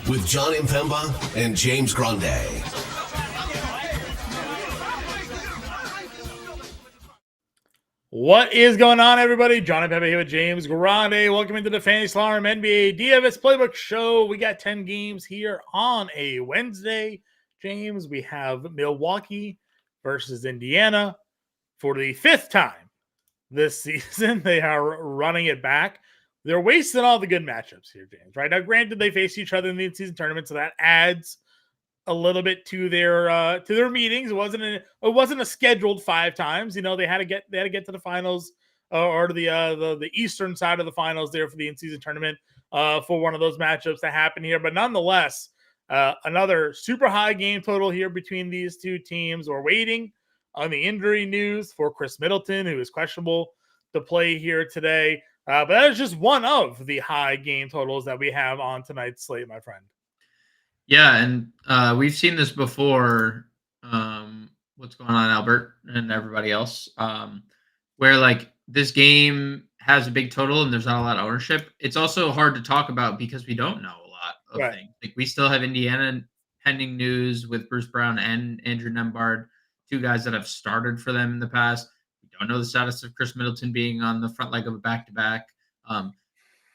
with Jon Impemba and James Grande. What is going on, everybody? Jon Impemba here with James Grande. Welcome into the Fantasy Alarm NBA DFS Playbook Show. We got 10 games here on a Wednesday. James, we have Milwaukee versus Indiana for the fifth time this season. They are running it back. They're wasting all the good matchups here, James. Right now, granted, they face each other in the in-season tournament, so that adds a little bit to their meetings. It wasn't a scheduled 5 times. You know, they had to get to the finals or to the eastern side of the finals there for the in-season tournament for one of those matchups that happened here. But nonetheless, another super high game total here between these two teams. We're waiting on the injury news for Chris Middleton, who is questionable to play here today. But that is just one of the high game totals that we have on tonight's slate, my friend. Yeah, and we've seen this before. What's going on, Albert and everybody else? Where like this game has a big total and there's not a lot of ownership. It's also hard to talk about because we don't know a lot of things. Like we still have Indiana pending news with Bruce Brown and Andrew Nembhard, 2 guys that have started for them in the past. We don't know the status of Chris Middleton being on the front leg of a back-to-back.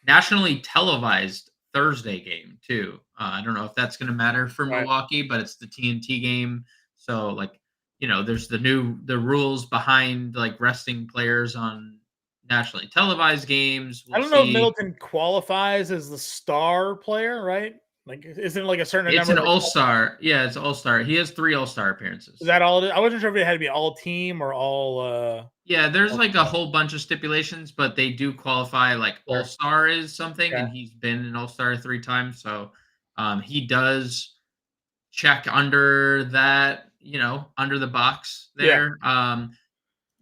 Nationally televised Thursday game too. I don't know if that's going to matter for Milwaukee, but it's the TNT game. So like, you know, there's the rules behind like resting players on nationally televised games. I don't know if Middleton qualifies as the star player, right? Like, isn't it like a certain number? It's an all-star. Yeah, it's all-star. He has 3 all-star appearances. Is that all? I wasn't sure if it had to be all team or all. Yeah, there's like a whole bunch of stipulations, but they do qualify. Like all-star is something, and he's been an all-star 3 times, so he does check under that, you know, under the box there.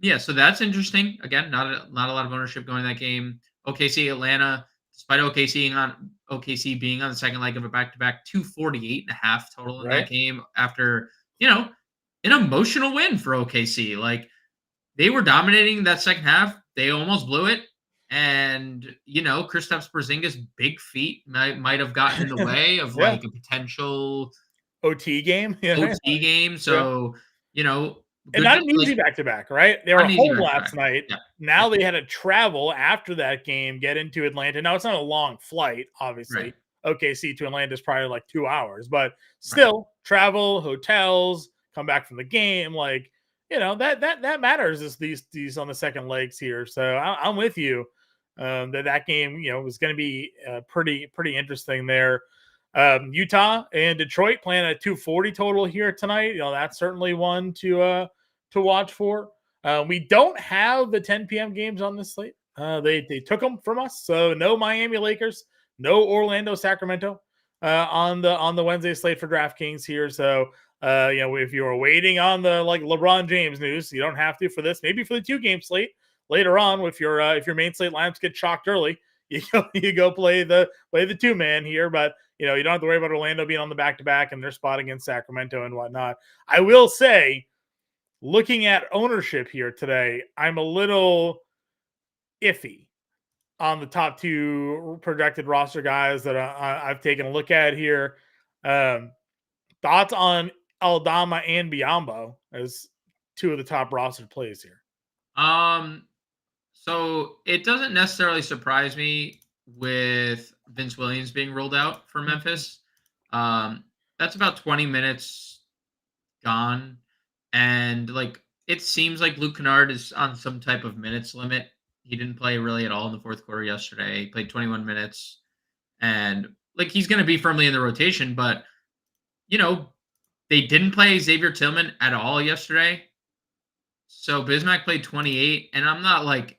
Yeah, so that's interesting. Again, not a lot of ownership going that game. OKC Atlanta, despite OKC being on the second leg of a back-to-back, 248.5 total in that game after, you know, an emotional win for OKC. Like they were dominating that second half. They almost blew it. And, you know, Kristaps Porzingis' big feet might have gotten in the way of like a potential OT game. So, you know, and not an easy back-to-back, right? They were home last night. Yeah. Now they had to travel after that game, get into Atlanta. Now, it's not a long flight, obviously. OKC to Atlanta is probably like 2 hours. But still, travel, hotels, come back from the game. Like, you know, that matters is these on the second legs here. So I'm with you that game, you know, was going to be pretty interesting there. Utah and Detroit playing a 240 total here tonight. You know, that's certainly one to watch for. We don't have the 10 p.m. games on this slate. They took them from us, so no Miami Lakers, no Orlando Sacramento on the Wednesday slate for DraftKings here. So you know, if you were waiting on the like LeBron James news, you don't have to for this. Maybe for the 2-game slate later on, if your main slate lineups get chalked early, you go play the 2-man here, but. You know, you don't have to worry about Orlando being on the back-to-back and their spot against Sacramento and whatnot. I will say, looking at ownership here today, I'm a little iffy on the top 2 projected roster guys that I've taken a look at here. Thoughts on Aldama and Biyombo as 2 of the top roster plays here? So it doesn't necessarily surprise me with Vince Williams being rolled out for Memphis. That's about 20 minutes gone. And like, it seems like Luke Kennard is on some type of minutes limit. He didn't play really at all in the fourth quarter yesterday. He played 21 minutes and like, he's going to be firmly in the rotation, but you know, they didn't play Xavier Tillman at all yesterday. So Bismack played 28 and I'm not like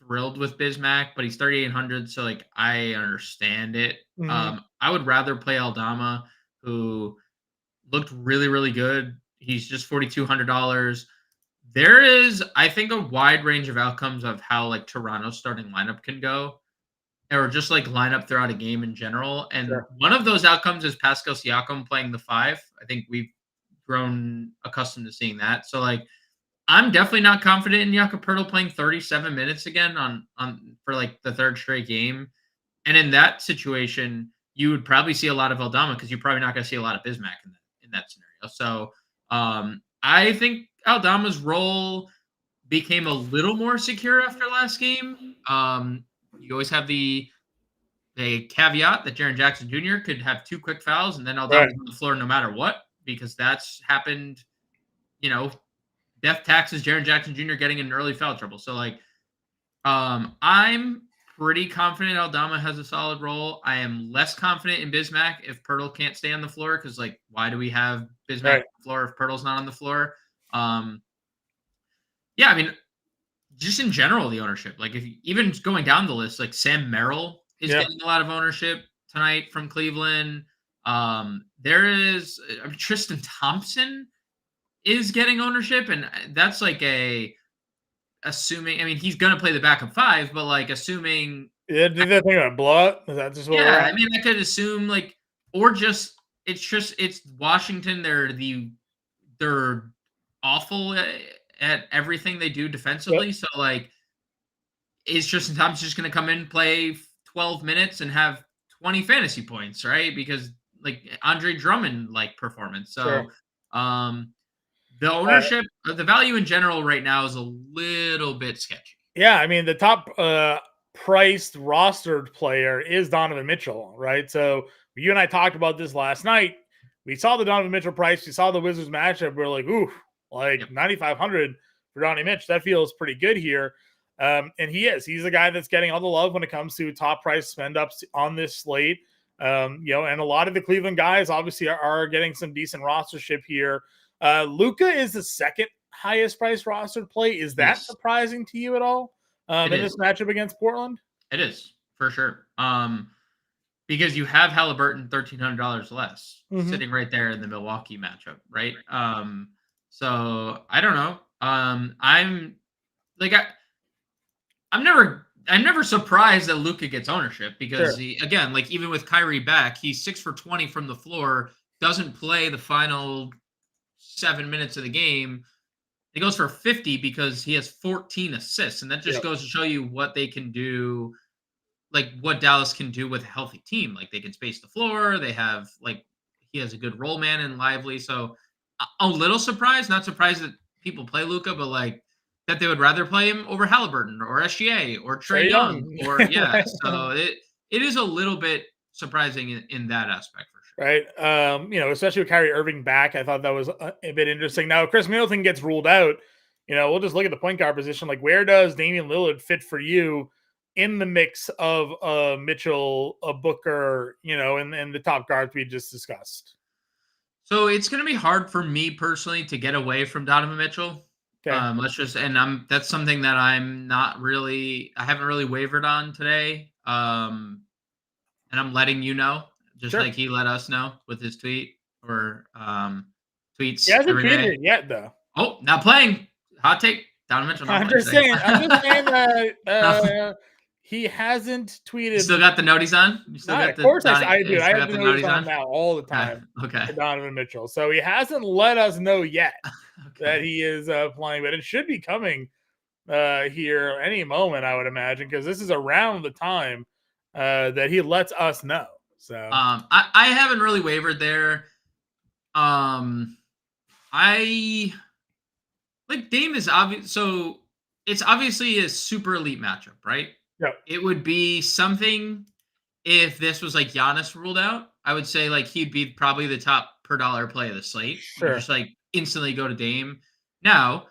thrilled with Bismack, but he's 3,800, so like I understand it. I would rather play Aldama, who looked really, really good. He's just $4,200. There is, I think, a wide range of outcomes of how like Toronto's starting lineup can go, or just like lineup throughout a game in general. And one of those outcomes is Pascal Siakam playing the 5. I think we've grown accustomed to seeing that. So like, I'm definitely not confident in Jakob Poeltl playing 37 minutes again on for like the 3rd straight game. And in that situation, you would probably see a lot of Aldama because you're probably not going to see a lot of Bismack in that scenario. So I think Aldama's role became a little more secure after last game. You always have the caveat that Jaren Jackson Jr. could have 2 quick fouls and then Aldama's on the floor no matter what, because that's happened, death taxes Jaren Jackson Jr. getting in early foul trouble. So I'm pretty confident Aldama has a solid role. I am less confident in Bismack if Pirtle can't stay on the floor, because why do we have Bismack on the floor if Pirtle's not on the floor? Yeah, I mean, just in general, the ownership. If even going down the list, Sam Merrill is getting a lot of ownership tonight from Cleveland. There is Tristan Thompson is getting ownership, and that's assuming. I mean, he's gonna play the backup 5, but assuming. Yeah, did that thing about blowout? Is that just what? Yeah, I mean, I could assume or just it's Washington. They're awful at everything they do defensively. Yep. So is Tristan Thompson just going to come in, play 12 minutes and have 20 fantasy points, right? Because Andre Drummond performance. So sure. The ownership, the value in general right now is a little bit sketchy. Yeah, I mean, the top priced rostered player is Donovan Mitchell, right? So you and I talked about this last night. We saw the Donovan Mitchell price. We saw the Wizards matchup. We're like, ooh, 9,500 for Donnie Mitch. That feels pretty good here. And he's a guy that's getting all the love when it comes to top price spend ups on this slate. And a lot of the Cleveland guys obviously are getting some decent rostership here. Luka is the second highest priced rostered play. Is that surprising to you at all in this matchup against Portland? It is, for sure. Because you have Halliburton $1,300 less sitting right there in the Milwaukee matchup, right? So I don't know. I'm never surprised that Luka gets ownership, because even with Kyrie back, he's 6 for 20 from the floor, doesn't play the final 7 minutes of the game. He goes for 50 because he has 14 assists, and that just goes to show you what they can do. What Dallas can do with a healthy team. They can space the floor. They have he has a good roll man and Lively. So a little surprised, not surprised that people play Luka, but that they would rather play him over Halliburton or SGA or Trae Young or So it is a little bit surprising in that aspect for sure. Right. Especially with Kyrie Irving back, I thought that was a bit interesting. Now, if Chris Middleton gets ruled out, we'll just look at the point guard position. Where does Damian Lillard fit for you in the mix of Mitchell, Booker, and the top guards we just discussed? So it's going to be hard for me personally to get away from Donovan Mitchell. Okay. That's something that I haven't really wavered on today. And I'm letting you know, just like he let us know with his tweet or tweets. He hasn't tweeted it yet, though. Oh, not playing. Hot take. Donovan Mitchell. I'm just saying that he hasn't tweeted. You still got the noties on? Of course I do. I have the noties on now all the time. Okay. For Donovan Mitchell. So he hasn't let us know yet that he is playing, but it should be coming here any moment, I would imagine, because this is around the time that he lets us know. So I haven't really wavered there. Dame is obvious. So it's obviously a super elite matchup, right? Yeah. It would be something if this was Giannis ruled out. I would say he'd be probably the top per dollar play of the slate. Sure. Just instantly go to Dame. Now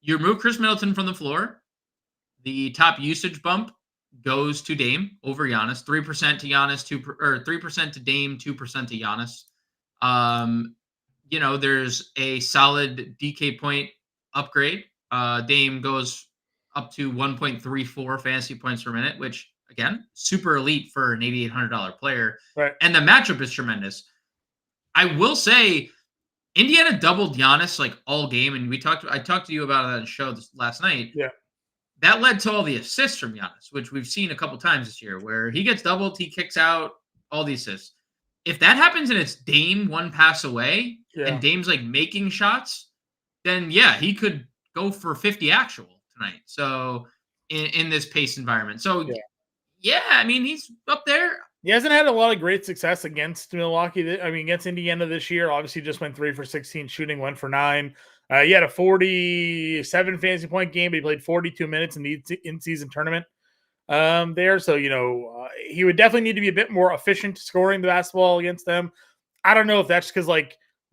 you remove Chris Middleton from the floor. The top usage bump goes to Dame over Giannis. 3% to Giannis, 3% to Dame, 2% to Giannis. There's a solid DK point upgrade. Dame goes up to 1.34 fantasy points per minute, which again, super elite for an $8,800 player. Right. And the matchup is tremendous. I will say Indiana doubled Giannis all game. And I talked to you about it on the show last night. Yeah. That led to all the assists from Giannis, which we've seen a couple times this year, where he gets doubled, he kicks out, all the assists. If that happens and it's Dame one pass away and Dame's making shots, then he could go for 50 actual tonight. So in this pace environment. So I mean, he's up there. He hasn't had a lot of great success against Milwaukee. I mean, against Indiana this year. Obviously, just went 3 for 16 shooting, 1 for 9. He had a 47 fantasy point game, but he played 42 minutes in the in-season tournament there. So, he would definitely need to be a bit more efficient scoring the basketball against them. I don't know if that's because,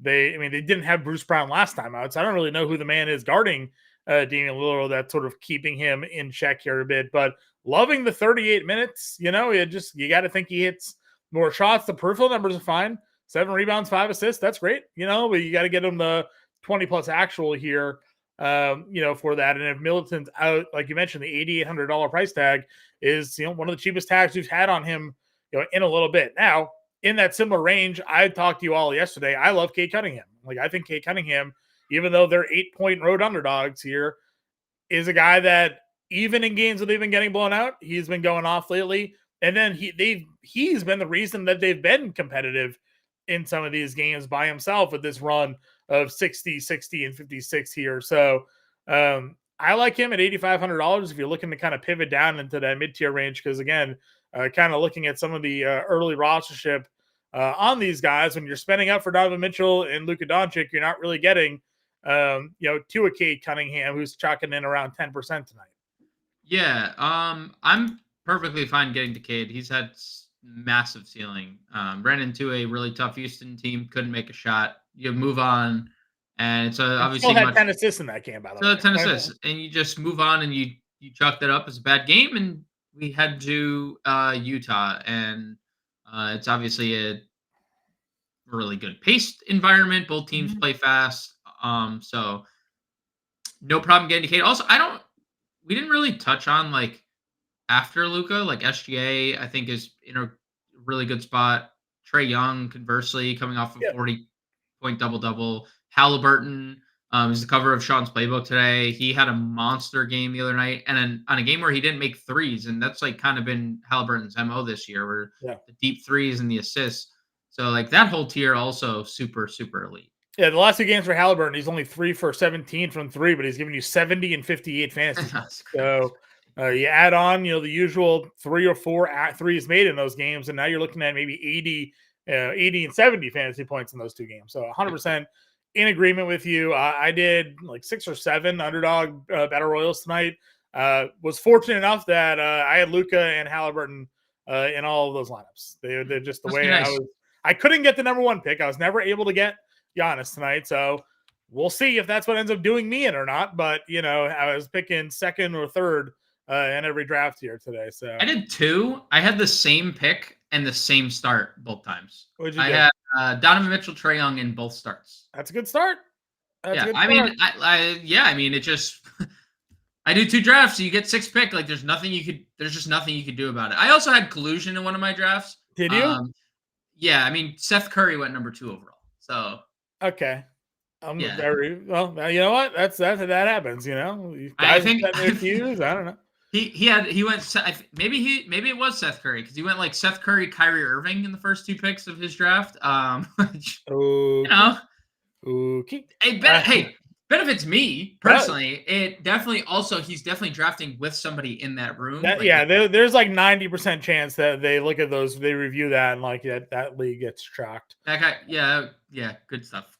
they didn't have Bruce Brown last time out, so I don't really know who the man is guarding Damian Lillard that's sort of keeping him in check here a bit. But loving the 38 minutes, you got to think he hits more shots. The peripheral numbers are fine. 7 rebounds, 5 assists. That's great, but you got to get him the 20 plus actual here, for that. And if Middleton's out, like you mentioned, the $8,800 price tag is, one of the cheapest tags we've had on him, in a little bit. Now, in that similar range, I talked to you all yesterday. I love Cade Cunningham. I think Cade Cunningham, even though they're 8-point road underdogs here, is a guy that even in games where they've been getting blown out, he's been going off lately. And then he's been the reason that they've been competitive in some of these games by himself with this run of 60, 60, and 56 here. So I like him at $8,500 if you're looking to kind of pivot down into that mid-tier range. Because again, kind of looking at some of the early rostership on these guys, when you're spending up for Donovan Mitchell and Luka Doncic, you're not really getting, to a Cade Cunningham who's chalking in around 10% tonight. Yeah, I'm perfectly fine getting to Cade. He's had massive ceiling. Ran into a really tough Houston team, couldn't make a shot. You move on, and it's obviously still had 10 assists in that game, by the way. 10 assists, and you just move on, and you chalk that up as a bad game, and we head to Utah, and it's obviously a really good paced environment. Both teams play fast, so no problem getting to Cade. Also, we didn't really touch on after Luka, SGA, I think is in a really good spot. Trae Young, conversely, coming off of 40-point double-double. Halliburton is the cover of Sean's playbook today. He had a monster game the other night, and then on a game where he didn't make threes, and that's kind of been Halliburton's MO this year, where the deep threes and the assists. So that whole tier also super, super elite. Yeah, the last 2 games for Halliburton, he's only 3 for 17 from 3, but he's giving you 70 and 58 fantasy. So you add on, the usual 3 or 4 threes made in those games, and now you're looking at maybe 80 and 70 fantasy points in those 2 games. So 100% in agreement with you. I did 6 or 7 underdog battle royals tonight. Was fortunate enough that I had Luka and Halliburton in all of those lineups. They're just the way nice. I couldn't get the number 1 pick. I was never able to get Giannis tonight, so we'll see if that's what ends up doing me in or not. But I was picking second or third in every draft here today. So I did 2. I had the same pick and the same start both times. What'd you do? I had Donovan Mitchell, Trae Young in both starts. That's a good start. It just I do 2 drafts, so you get 6 pick. There's just nothing you could do about it. I also had collusion in one of my drafts. Did you? Yeah, Seth Curry went number 2 overall. So okay. Very well. You know what? That happens. I think their cues. I don't know. He went. Maybe it was Seth Curry, because he went Seth Curry, Kyrie Irving in the first 2 picks of his draft. Okay. Hey, benefits me personally. It definitely he's definitely drafting with somebody in that room. There's 90% chance that they look at those, they review that, and that league gets tracked. That guy, yeah, good stuff.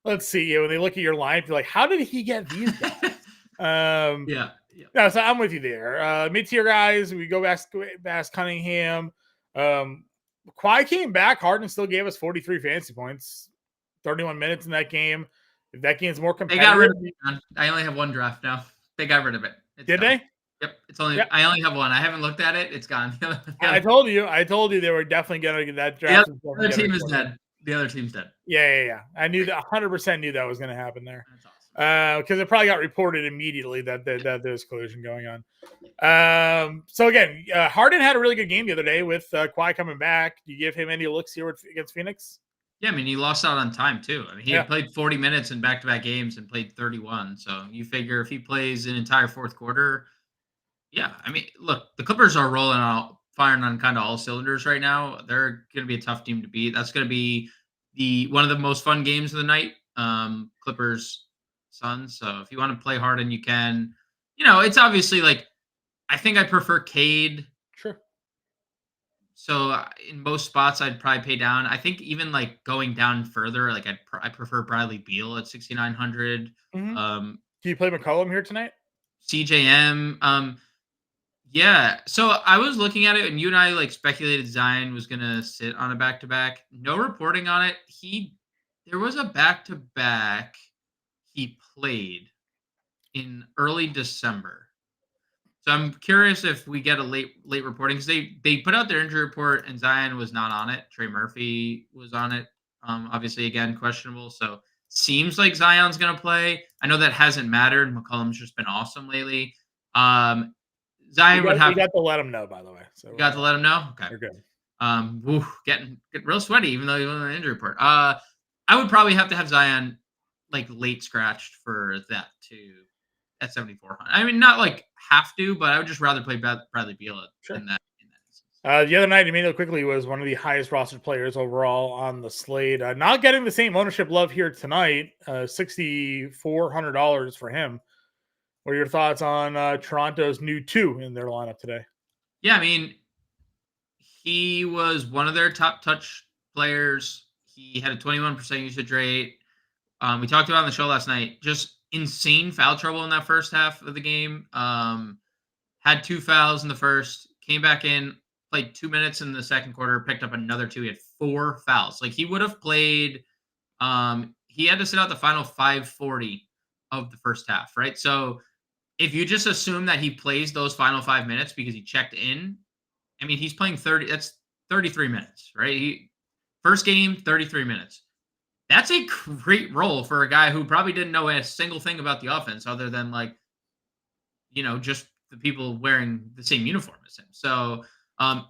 Let's see. When they look at your line, you're like, how did he get these guys? Yeah. No, so I'm with you there. Mid-tier guys, we go past Cunningham. Kawhi came back. Harden still gave us 43 fantasy points, 31 minutes in that game. If that game's more competitive, they got rid of it, man. I only have 1 draft now. They got rid of it. Did they? Yep. I only have 1. I haven't looked at it. It's gone. I told you they were definitely going to get that draft. The other team is dead. The other team's dead. Yeah. I knew that. 100% knew that was going to happen there. That's awesome. Because it probably got reported immediately that there's collusion going on. So again, Harden had a really good game the other day with Kawhi coming back. Do you give him any looks here against Phoenix? Yeah, he lost out on time too. He had played 40 minutes in back-to-back games and played 31. So you figure if he plays an entire fourth quarter, look, the Clippers are firing on kind of all cylinders right now. They're going to be a tough team to beat. That's going to be one of the most fun games of the night. Clippers Suns. So if you want to play Harden, you can. It's obviously I think I prefer Cade. Sure. So in most spots, I'd probably pay down. I think even like going down further, like I prefer Bradley Beal at 6,900. Do you play McCollum here tonight? CJM. Yeah. So I was looking at it, and you and I like speculated Zion was gonna sit on a back to back. No reporting on it. There was a back to back he played in early December. So I'm curious if we get a late reporting, because they put out their injury report and Zion was not on it. Trey Murphy was on it. Obviously, again, questionable. So seems like Zion's gonna play. I know that hasn't mattered. McCollum's just been awesome lately. Zion would have. We got to let him know, by the way. So you got to let him know. Okay, you're good. Getting real sweaty, even though he was on the injury report. I would probably have to have Zion like late scratched for that too. At 7,400. I mean, not like have to, but I would just rather play Bradley Beal in that instance. The other night, Emmanuel Quickly was one of the highest rostered players overall on the slate. Not getting the same ownership love here tonight. $6,400 for him. What are your thoughts on Toronto's new 2 in their lineup today? Yeah, I mean, he was one of their top touch players. He had a 21% usage rate. We talked about on the show last night, just insane foul trouble in that first half of the game. Had 2 fouls in the first, came back in, played 2 minutes in the second quarter, picked up another 2. He had 4 fouls. Like he would have played, he had to sit out the final 540 of the first half, right? So if you just assume that he plays those final 5 minutes because he checked in, I mean, he's playing 30, that's 33 minutes, right? First game, 33 minutes. That's a great role for a guy who probably didn't know a single thing about the offense other than like, just the people wearing the same uniform as him. So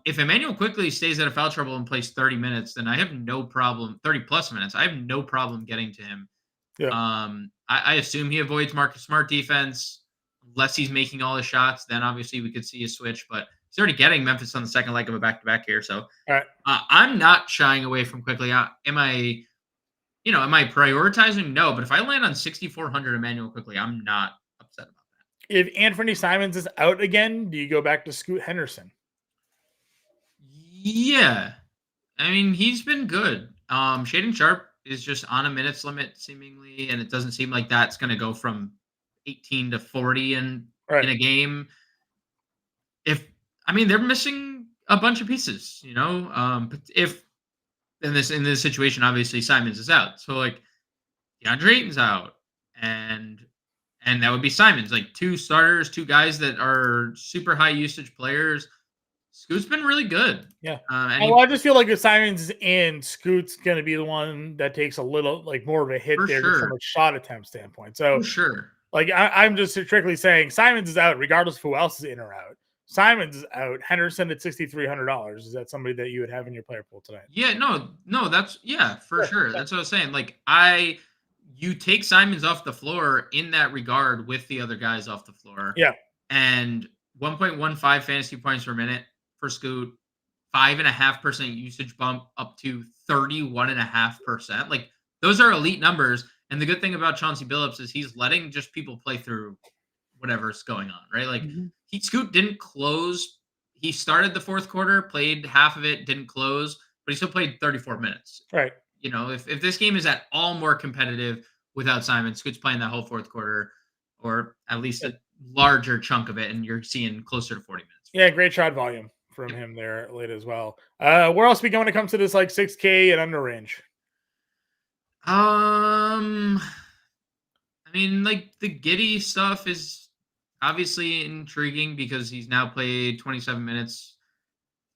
if Emmanuel Quickly stays out of foul trouble and plays 30 minutes, then I have no problem, 30 plus minutes, I have no problem getting to him. Yeah. I assume he avoids Marcus Smart defense unless he's making all his shots. Then obviously we could see a switch, but he's already getting Memphis on the second leg of a back-to-back here. So I'm not shying away from Quickly. Am I prioritizing? No, but if I land on 6,400 Emmanuel Quickly, I'm not upset about that. If Anthony Simons is out again, do you go back to Scoot Henderson? Yeah. I mean, he's been good. Shaedon Sharpe is just on a minutes limit seemingly, and it doesn't seem like that's going to go from 18 to 40 in a game. They're missing a bunch of pieces, but if in this situation, obviously Simons is out. So like DeAndre Ayton's out and that would be Simons, like 2 starters, 2 guys that are super high usage players. Scoot's been really good. Yeah. I just feel like if Simons in, Scoot's going to be the one that takes a little like more of a hit there from a shot attempt standpoint. So for sure. Like I'm just strictly saying Simons is out regardless of who else is in or out. Simons is out. Henderson at $6,300. Is that somebody that you would have in your player pool tonight? Yeah, no, that's for sure. That's what I was saying. Like you take Simons off the floor in that regard with the other guys off the floor. Yeah. And 1.15 fantasy points per minute for Scoot, 5.5% usage bump up to 31.5%. Like those are elite numbers. And the good thing about Chauncey Billups is he's letting just people play through whatever's going on, right? Like Scoot didn't close. He started the fourth quarter, played half of it, didn't close, but he still played 34 minutes. Right. If this game is at all more competitive without Simon, Scoot's playing that whole fourth quarter, or at least a larger chunk of it, and you're seeing closer to 40 minutes. Yeah, great shot volume from him there late as well. Where else we going when it comes to this like 6K and under range? Like the Giddey stuff is obviously intriguing because he's now played 27 minutes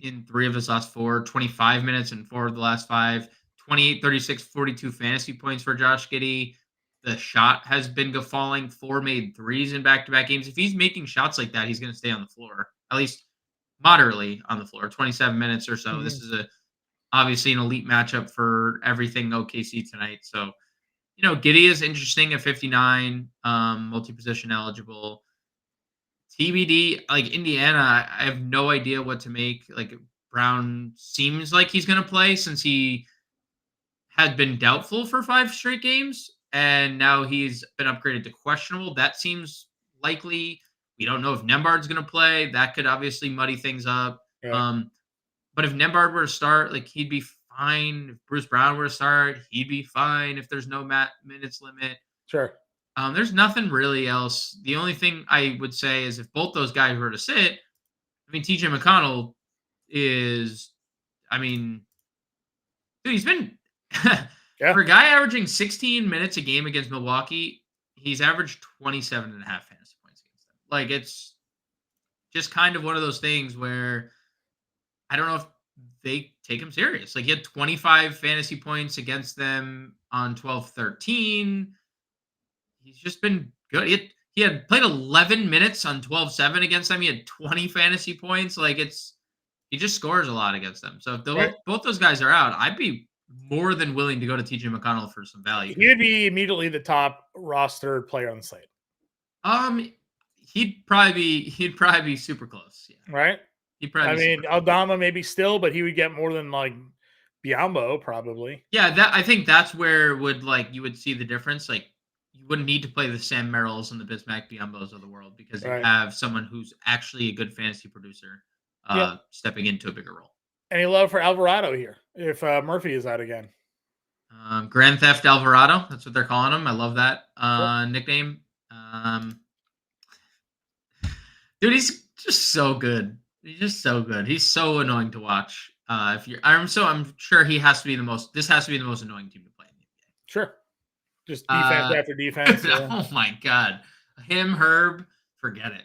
in 3 of his last 4, 25 minutes in 4 of the last 5, 28, 36, 42 fantasy points for Josh Giddey. The shot has been falling, 4 made threes in back-to-back games. If he's making shots like that, he's going to stay on the floor, at least moderately on the floor, 27 minutes or so. This is obviously an elite matchup for everything OKC tonight. So, Giddey is interesting at 59, multi-position eligible. TBD, like Indiana, I have no idea what to make. Like Brown seems like he's going to play since he had been doubtful for 5 straight games, and now he's been upgraded to questionable. That seems likely. We don't know if Nembhard's going to play. That could obviously muddy things up. Yeah. But if Nembhard were to start, like he'd be fine. If Bruce Brown were to start, he'd be fine. If there's no minutes limit, Sure. there's nothing really else. The only thing I would say is if both those guys were to sit, I mean, TJ McConnell is, I mean, dude, he's been Yeah. for a guy averaging 16 minutes a game against Milwaukee, he's averaged 27 and a half fantasy points against them. Like it's just kind of one of those things where I don't know if they take him serious. Like he had 25 fantasy points against them on 12-13. He's just been good. He had played 11 minutes on 12-7 against them. He had 20 fantasy points. Like he just scores a lot against them. So if both those guys are out, I'd be more than willing to go to TJ McConnell for some value. He would be immediately the top rostered player on the slate. He'd probably be super close. Yeah. Right. I mean, Aldama maybe still, but he would get more than like Biyombo probably. Yeah, I think that's where you would see the difference. Like you wouldn't need to play the Sam Merrills and the Bismack Biyombos of the world because you have someone who's actually a good fantasy producer stepping into a bigger role. Any love for Alvarado here if Murphy is out again? Grand Theft Alvarado, that's what they're calling him. I love that nickname. Dude, he's just so good. He's just so good. He's so annoying to watch. I'm sure he has to be the most. This has to be the most annoying team to play in the NBA. Sure, just defense after defense. Oh my god, him, Herb, forget it.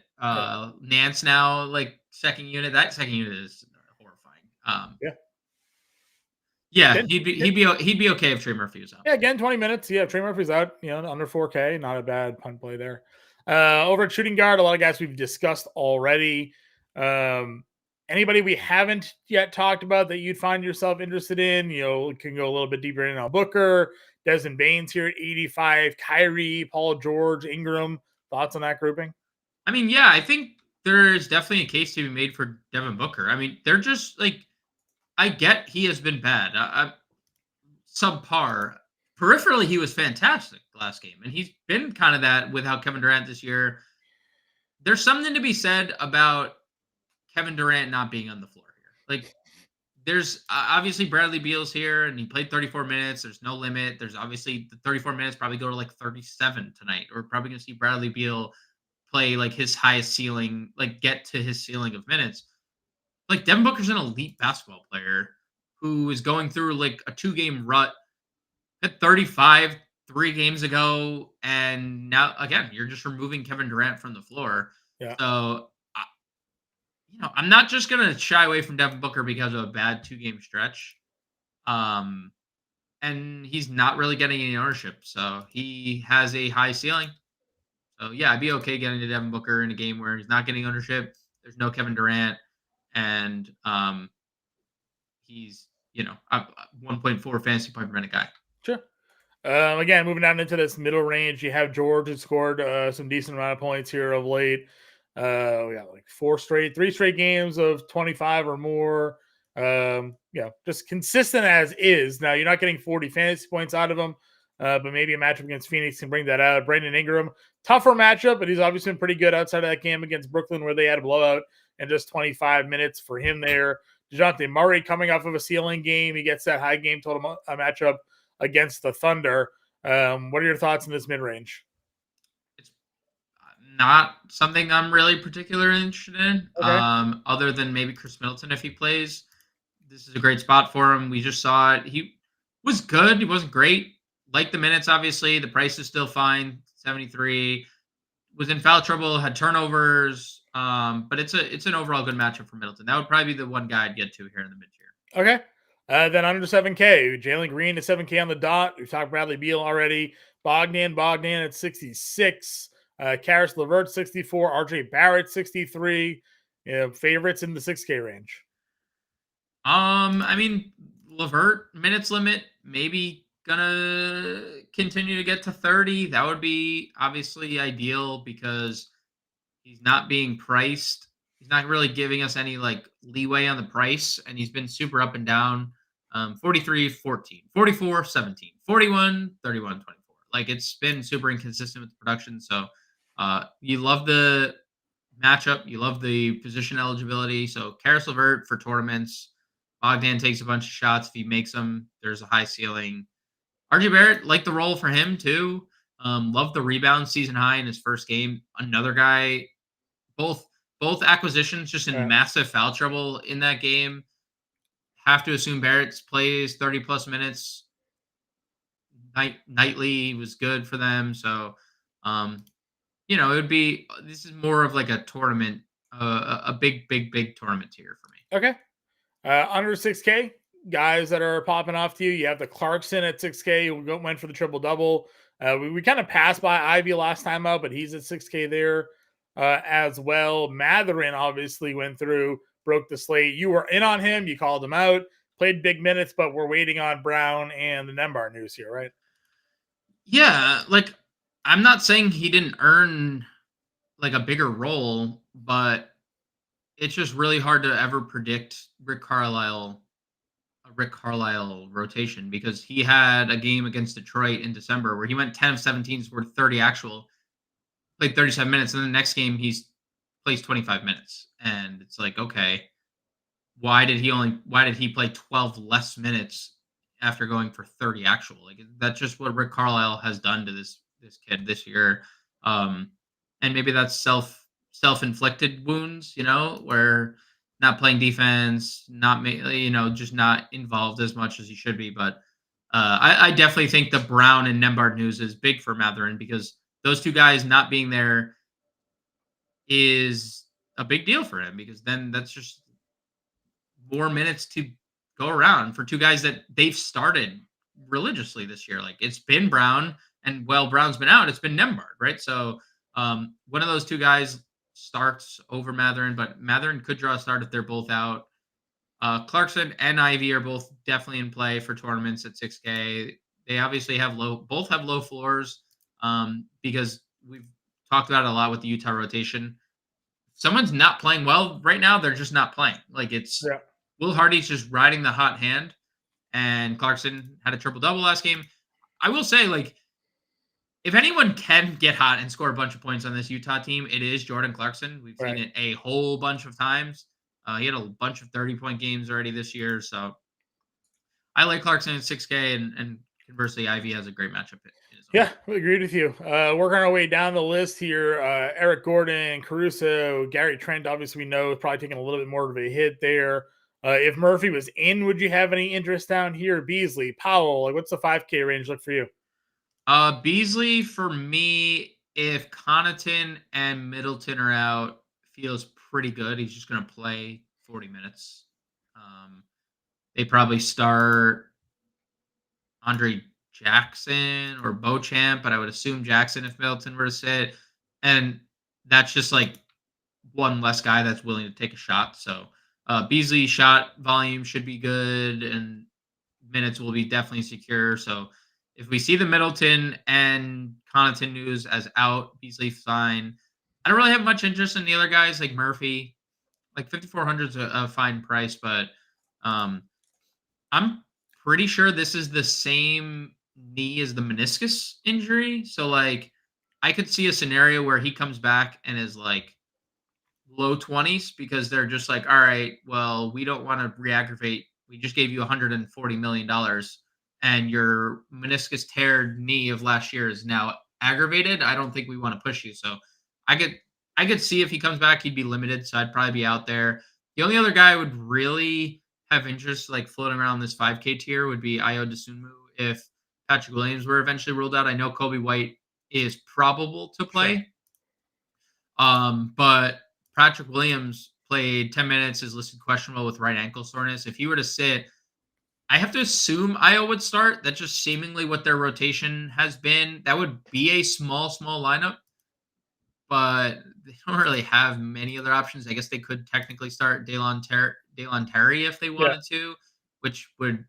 Nance now like second unit. That second unit is horrifying. Yeah, he'd be okay if Trey Murphy was out. Yeah, again, 20 minutes. Yeah, Trey Murphy's out. Under 4K, not a bad punt play there. Over at shooting guard, a lot of guys we've discussed already. Anybody we haven't yet talked about that you'd find yourself interested in? Can go a little bit deeper in on Booker, Desmond Baines here at 85, Kyrie, Paul George, Ingram. Thoughts on that grouping? I mean, yeah, I think there's definitely a case to be made for Devin Booker. I mean, they're just like, I get he has been bad, subpar. Peripherally, he was fantastic last game, and he's been kind of that without Kevin Durant this year. There's something to be said about Kevin Durant not being on the floor here. Like, there's obviously Bradley Beal's here, and he played 34 minutes. There's no limit. There's obviously the 34 minutes probably go to like 37 tonight. We're probably going to see Bradley Beal play like his highest ceiling, like get to his ceiling of minutes. Like Devin Booker's an elite basketball player who is going through like a 2-game rut at 35 3 games ago, and now again you're just removing Kevin Durant from the floor. Yeah. So I'm not just gonna shy away from Devin Booker because of a bad 2-game stretch. And he's not really getting any ownership, so he has a high ceiling. So yeah, I'd be okay getting to Devin Booker in a game where he's not getting ownership. There's no Kevin Durant, and he's 1.4 fantasy point per minute guy. Sure. Again, moving down into this middle range, you have George who scored some decent amount of points here of late. We got like 3 straight games of 25 or more. Just consistent as is. Now, you're not getting 40 fantasy points out of him, but maybe a matchup against Phoenix can bring that out. Brandon Ingram, tougher matchup, but he's obviously been pretty good outside of that game against Brooklyn where they had a blowout and just 25 minutes for him there. DeJounte Murray coming off of a ceiling game. He gets that high game total matchup against the Thunder. What are your thoughts in this mid-range? It's not something I'm really particularly interested in, other than maybe Chris Middleton if he plays. This is a great spot for him. We just saw it. He was good. He wasn't great. Like the minutes, obviously. The price is still fine, 73. Was in foul trouble, had turnovers, but it's an overall good matchup for Middleton. That would probably be the one guy I'd get to here in the mid-tier. Okay. Then under 7K, Jalen Green at 7K on the dot. We've talked Bradley Beal already. Bogdan at 66. Karis LeVert 64. RJ Barrett 63. Favorites in the 6K range. I mean, LeVert minutes limit maybe gonna continue to get to 30. That would be obviously ideal because he's not being priced. He's not really giving us any like leeway on the price, and he's been super up and down. 43, 14, 44, 17, 41, 31, 24. Like it's been super inconsistent with the production. So you love the matchup. You love the position eligibility. So Karis LeVert for tournaments. Bogdan takes a bunch of shots. If he makes them, there's a high ceiling. RJ Barrett, like the role for him too. Love the rebound season high in his first game. Another guy, both acquisitions just in massive foul trouble in that game. Have to assume Barrett plays 30 plus minutes nightly. Was good for them. So, it would be, this is more of like a tournament, a big tournament tier for me. Okay. Under 6K, guys that are popping off to you. You have the Clarkson at 6K, who went for the triple double. We kind of passed by Ivy last time out, but he's at 6K there as well. Matherin obviously went through, broke the slate. You were in on him. You called him out, played big minutes, but we're waiting on Brown and the Nembar news here, right? Yeah, like I'm not saying he didn't earn like a bigger role, but it's just really hard to ever predict Rick Carlisle rotation, because he had a game against Detroit in December where he went 10 of 17, scored 30 actual, played 37 minutes, and then the next game plays 25 minutes. And it's like, okay, why did he play 12 less minutes after going for 30 actual? Like, that's just what Rick Carlisle has done to this kid this year. And maybe that's self-inflicted wounds, where not playing defense, not just not involved as much as he should be. But I definitely think the Brown and Nembhard news is big for Matherin, because those two guys not being there is a big deal for him, because then that's just more minutes to go around for two guys that they've started religiously this year. Like, it's been Brown, and Brown's been out, it's been Nembhard, right? So one of those two guys starts over Matherin, but Matherin could draw a start if they're both out. Clarkson and Ivy are both definitely in play for tournaments at 6K. They obviously both have low floors, because we've talked about it a lot with the Utah rotation. If someone's not playing well right now, they're just not playing. Like, it's Will Hardy's just riding the hot hand, and Clarkson had a triple-double last game. I will say, like, if anyone can get hot and score a bunch of points on this Utah team, it is Jordan Clarkson. We've seen it a whole bunch of times. He had a bunch of 30-point games already this year. So I like Clarkson at 6K, and conversely, Ivy has a great matchup. Yeah, we agreed with you. Working our way down the list here. Eric Gordon, Caruso, Gary Trent, obviously we know is probably taking a little bit more of a hit there. If Murphy was in, would you have any interest down here? Beasley, Powell, like, what's the 5K range look for you? Beasley, for me, if Connaughton and Middleton are out, feels pretty good. He's just going to play 40 minutes. They probably start Andre Jackson or Beauchamp, but I would assume Jackson if Middleton were to sit. And that's just like one less guy that's willing to take a shot. So Beasley shot volume should be good, and minutes will be definitely secure. So if we see the Middleton and Connaughton news as out, Beasley fine. I don't really have much interest in the other guys like Murphy. Like 5,400 is a fine price, but I'm pretty sure this is the same knee as the meniscus injury. So, like, I could see a scenario where he comes back and is like low 20s, because they're just like, all right, well, we don't want to re-aggravate. We just gave you $140 million, and your meniscus teared knee of last year is now aggravated. I don't think we want to push you. So I could see if he comes back, he'd be limited. So I'd probably be out there. The only other guy I would really have interest, like, floating around this 5K tier would be Ayo Dosunmu if Patrick Williams were eventually ruled out. I know Kobe White is probable to play. Sure. But Patrick Williams played 10 minutes, is listed questionable with right ankle soreness. If he were to sit, I have to assume Ayo would start. That's just seemingly what their rotation has been. That would be a small lineup, but they don't really have many other options. I guess they could technically start Dalen Terry if they wanted to, which would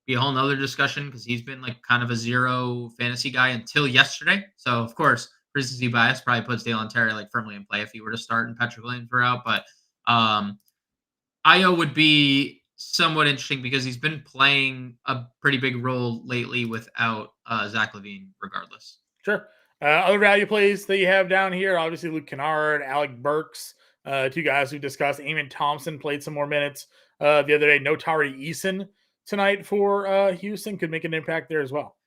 be a whole nother discussion, because he's been like kind of a zero fantasy guy until yesterday. So, of course, recency bias probably puts Dalen Terry like firmly in play if he were to start and Patrick Williams were out. But Ayo would be somewhat interesting because he's been playing a pretty big role lately without Zach LaVine regardless. Sure. Other value plays that you have down here, obviously Luke Kennard, Alec Burks, two guys we discussed. Eamon Thompson played some more minutes. the other day. No Tari Eason tonight for Houston could make an impact there as well.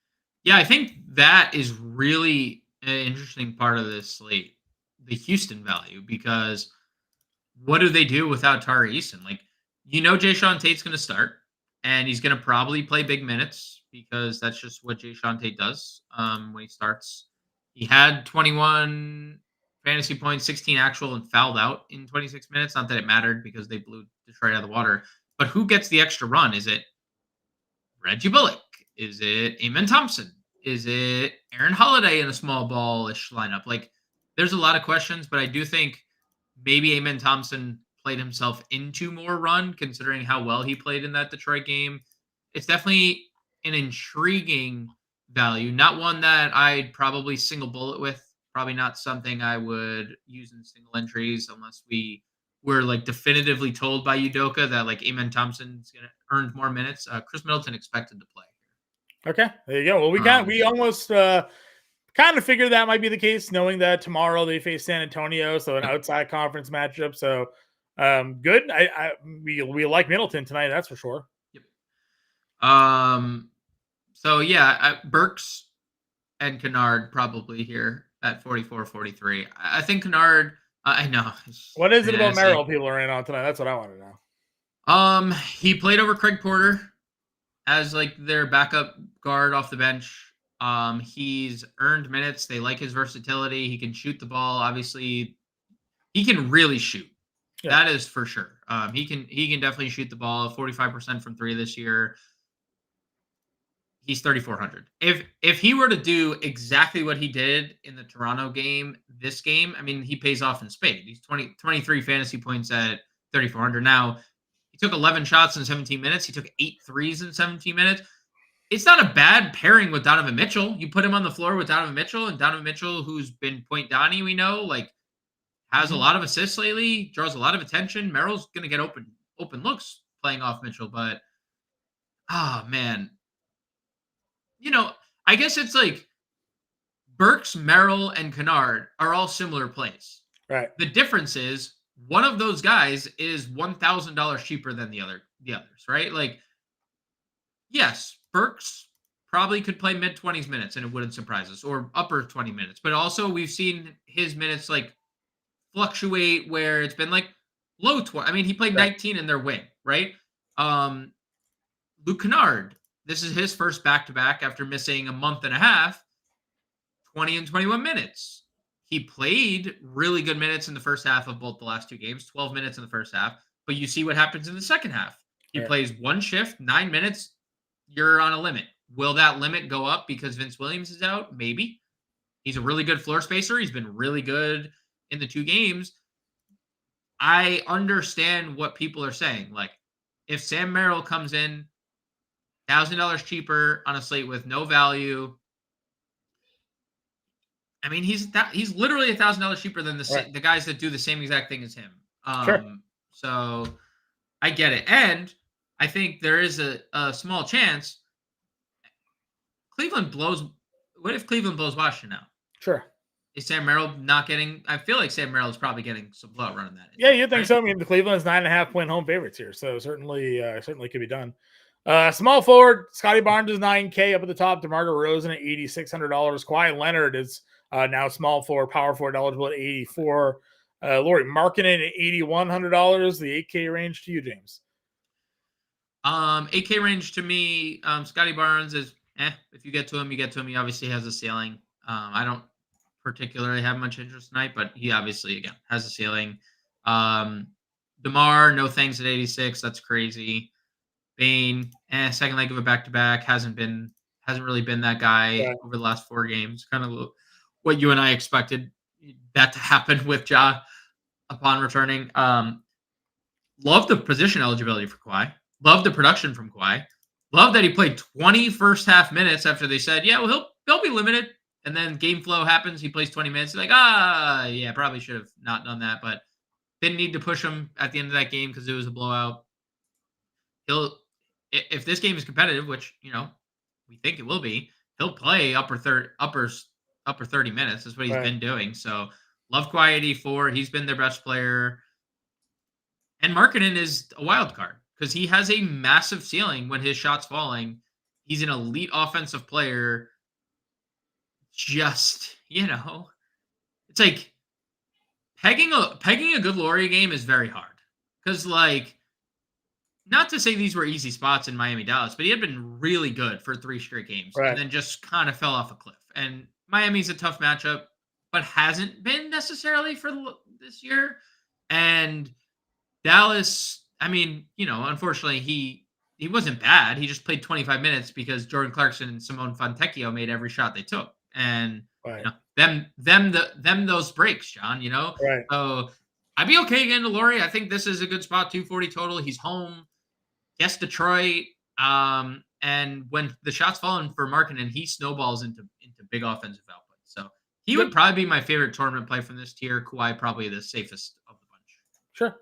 Yeah, I think that is really an interesting part of this slate, the Houston value, because what do they do without Tari Eason? Like, Jayshawn Tate's going to start, and he's going to probably play big minutes because that's just what Jayshawn Tate does when he starts. He had 21 fantasy points, 16 actual, and fouled out in 26 minutes. Not that it mattered because they blew Detroit out of the water. But who gets the extra run? Is it Reggie Bullock? Is it Amen Thompson? Is it Aaron Holiday in a small ball-ish lineup? Like, there's a lot of questions, but I do think maybe Amen Thompson played himself into more run, considering how well he played in that Detroit game. It's definitely an intriguing value, not one that I'd probably single bullet with. Probably not something I would use in single entries unless we were like definitively told by Udoka that like Amen Thompson's going to earn more minutes. Chris Middleton expected to play. Okay, there you go. Well, we almost kind of figured that might be the case, knowing that tomorrow they face San Antonio, so an outside conference matchup. So good. We like Middleton tonight, that's for sure. Yep. So yeah, Burks and Kennard probably here at 44-43. I think Kennard. I know. What is it about Merrill people are in on tonight? That's what I want to know. He played over Craig Porter as like their backup guard off the bench. He's earned minutes. They like his versatility. He can shoot the ball. Obviously, he can really shoot. Yeah. That is for sure. He can definitely shoot the ball. 45% from three this year. He's 3,400. If he were to do exactly what he did in the Toronto game, this game, I mean, he pays off in spade. He's 23 fantasy points at 3,400. Now, he took 11 shots in 17 minutes. He took 8 threes in 17 minutes. It's not a bad pairing with Donovan Mitchell. You put him on the floor with Donovan Mitchell, and Donovan Mitchell, who's been point Donnie, we know, like, has a lot of assists lately, draws a lot of attention. Merrill's going to get open looks playing off Mitchell, but, man. I guess it's like Burks, Merrill, and Kennard are all similar plays. Right. The difference is one of those guys is $1,000 cheaper than the others, right? Like, yes, Burks probably could play mid-20s minutes and it wouldn't surprise us, or upper 20 minutes. But also we've seen his minutes like fluctuate where it's been like low 20. I mean, he played 19 in their win, right? Luke Kennard, this is his first back-to-back after missing a month and a half, 20 and 21 minutes. He played really good minutes in the first half of both the last two games, 12 minutes in the first half. But you see what happens in the second half. He plays one shift, 9 minutes. You're on a limit. Will that limit go up because Vince Williams is out? Maybe. He's a really good floor spacer. He's been really good in the two games. I understand what people are saying. Like, if Sam Merrill comes in $1,000 cheaper on a slate with no value, I mean, he's literally $1,000 cheaper than the guys that do the same exact thing as him. So I get it. And I think there is a small chance Cleveland blows. What if Cleveland blows Washington out? Sure. Is Sam Merrill not getting? I feel like Sam Merrill is probably getting some blowout running that. Yeah, you think so? I mean, the Cleveland's 9.5-point home favorites here, so certainly could be done. Small forward Scotty Barnes is $9K up at the top. DeMar DeRozan at $8,600. Kawhi Leonard is now small forward, power forward eligible at $84. Lauri Markkanen at $8,100. The $8K range to you, James. 8K range to me. Scotty Barnes is if you get to him, you get to him. He obviously has a ceiling. I don't particularly have much interest tonight, but he obviously again has a ceiling. DeMar, no thanks at 86. That's crazy. Bane, second leg of a back-to-back, hasn't really been that guy over the last 4 games. Kind of what you and I expected that to happen with Ja upon returning. Love the position eligibility for Kawhi. Love the production from Kawhi. Love that he played 20 first half minutes after they said, yeah, well, he'll be limited. And then game flow happens. He plays 20 minutes. Like, yeah, probably should have not done that, but didn't need to push him at the end of that game because it was a blowout. If this game is competitive, which, we think it will be, he'll play upper 30 minutes. That's what he's been doing. So love Kawhi 84. He's been their best player. And Markkanen is a wild card because he has a massive ceiling when his shot's falling. He's an elite offensive player. Just, it's like pegging a good Laurie game is very hard. Because, like, not to say these were easy spots in Miami Dallas, but he had been really good for 3 straight games and then just kind of fell off a cliff. And Miami's a tough matchup, but hasn't been necessarily for this year. And Dallas, I mean, unfortunately, he wasn't bad. He just played 25 minutes because Jordan Clarkson and Simone Fontecchio made every shot they took. And those breaks, John, Right. So I'd be okay getting to Laurie. I think this is a good spot, 240 total. He's home. Yes, Detroit. And when the shots falling for Markkanen, he snowballs into big offensive output. So he would probably be my favorite tournament play from this tier. Kawhi probably the safest of the bunch. Sure.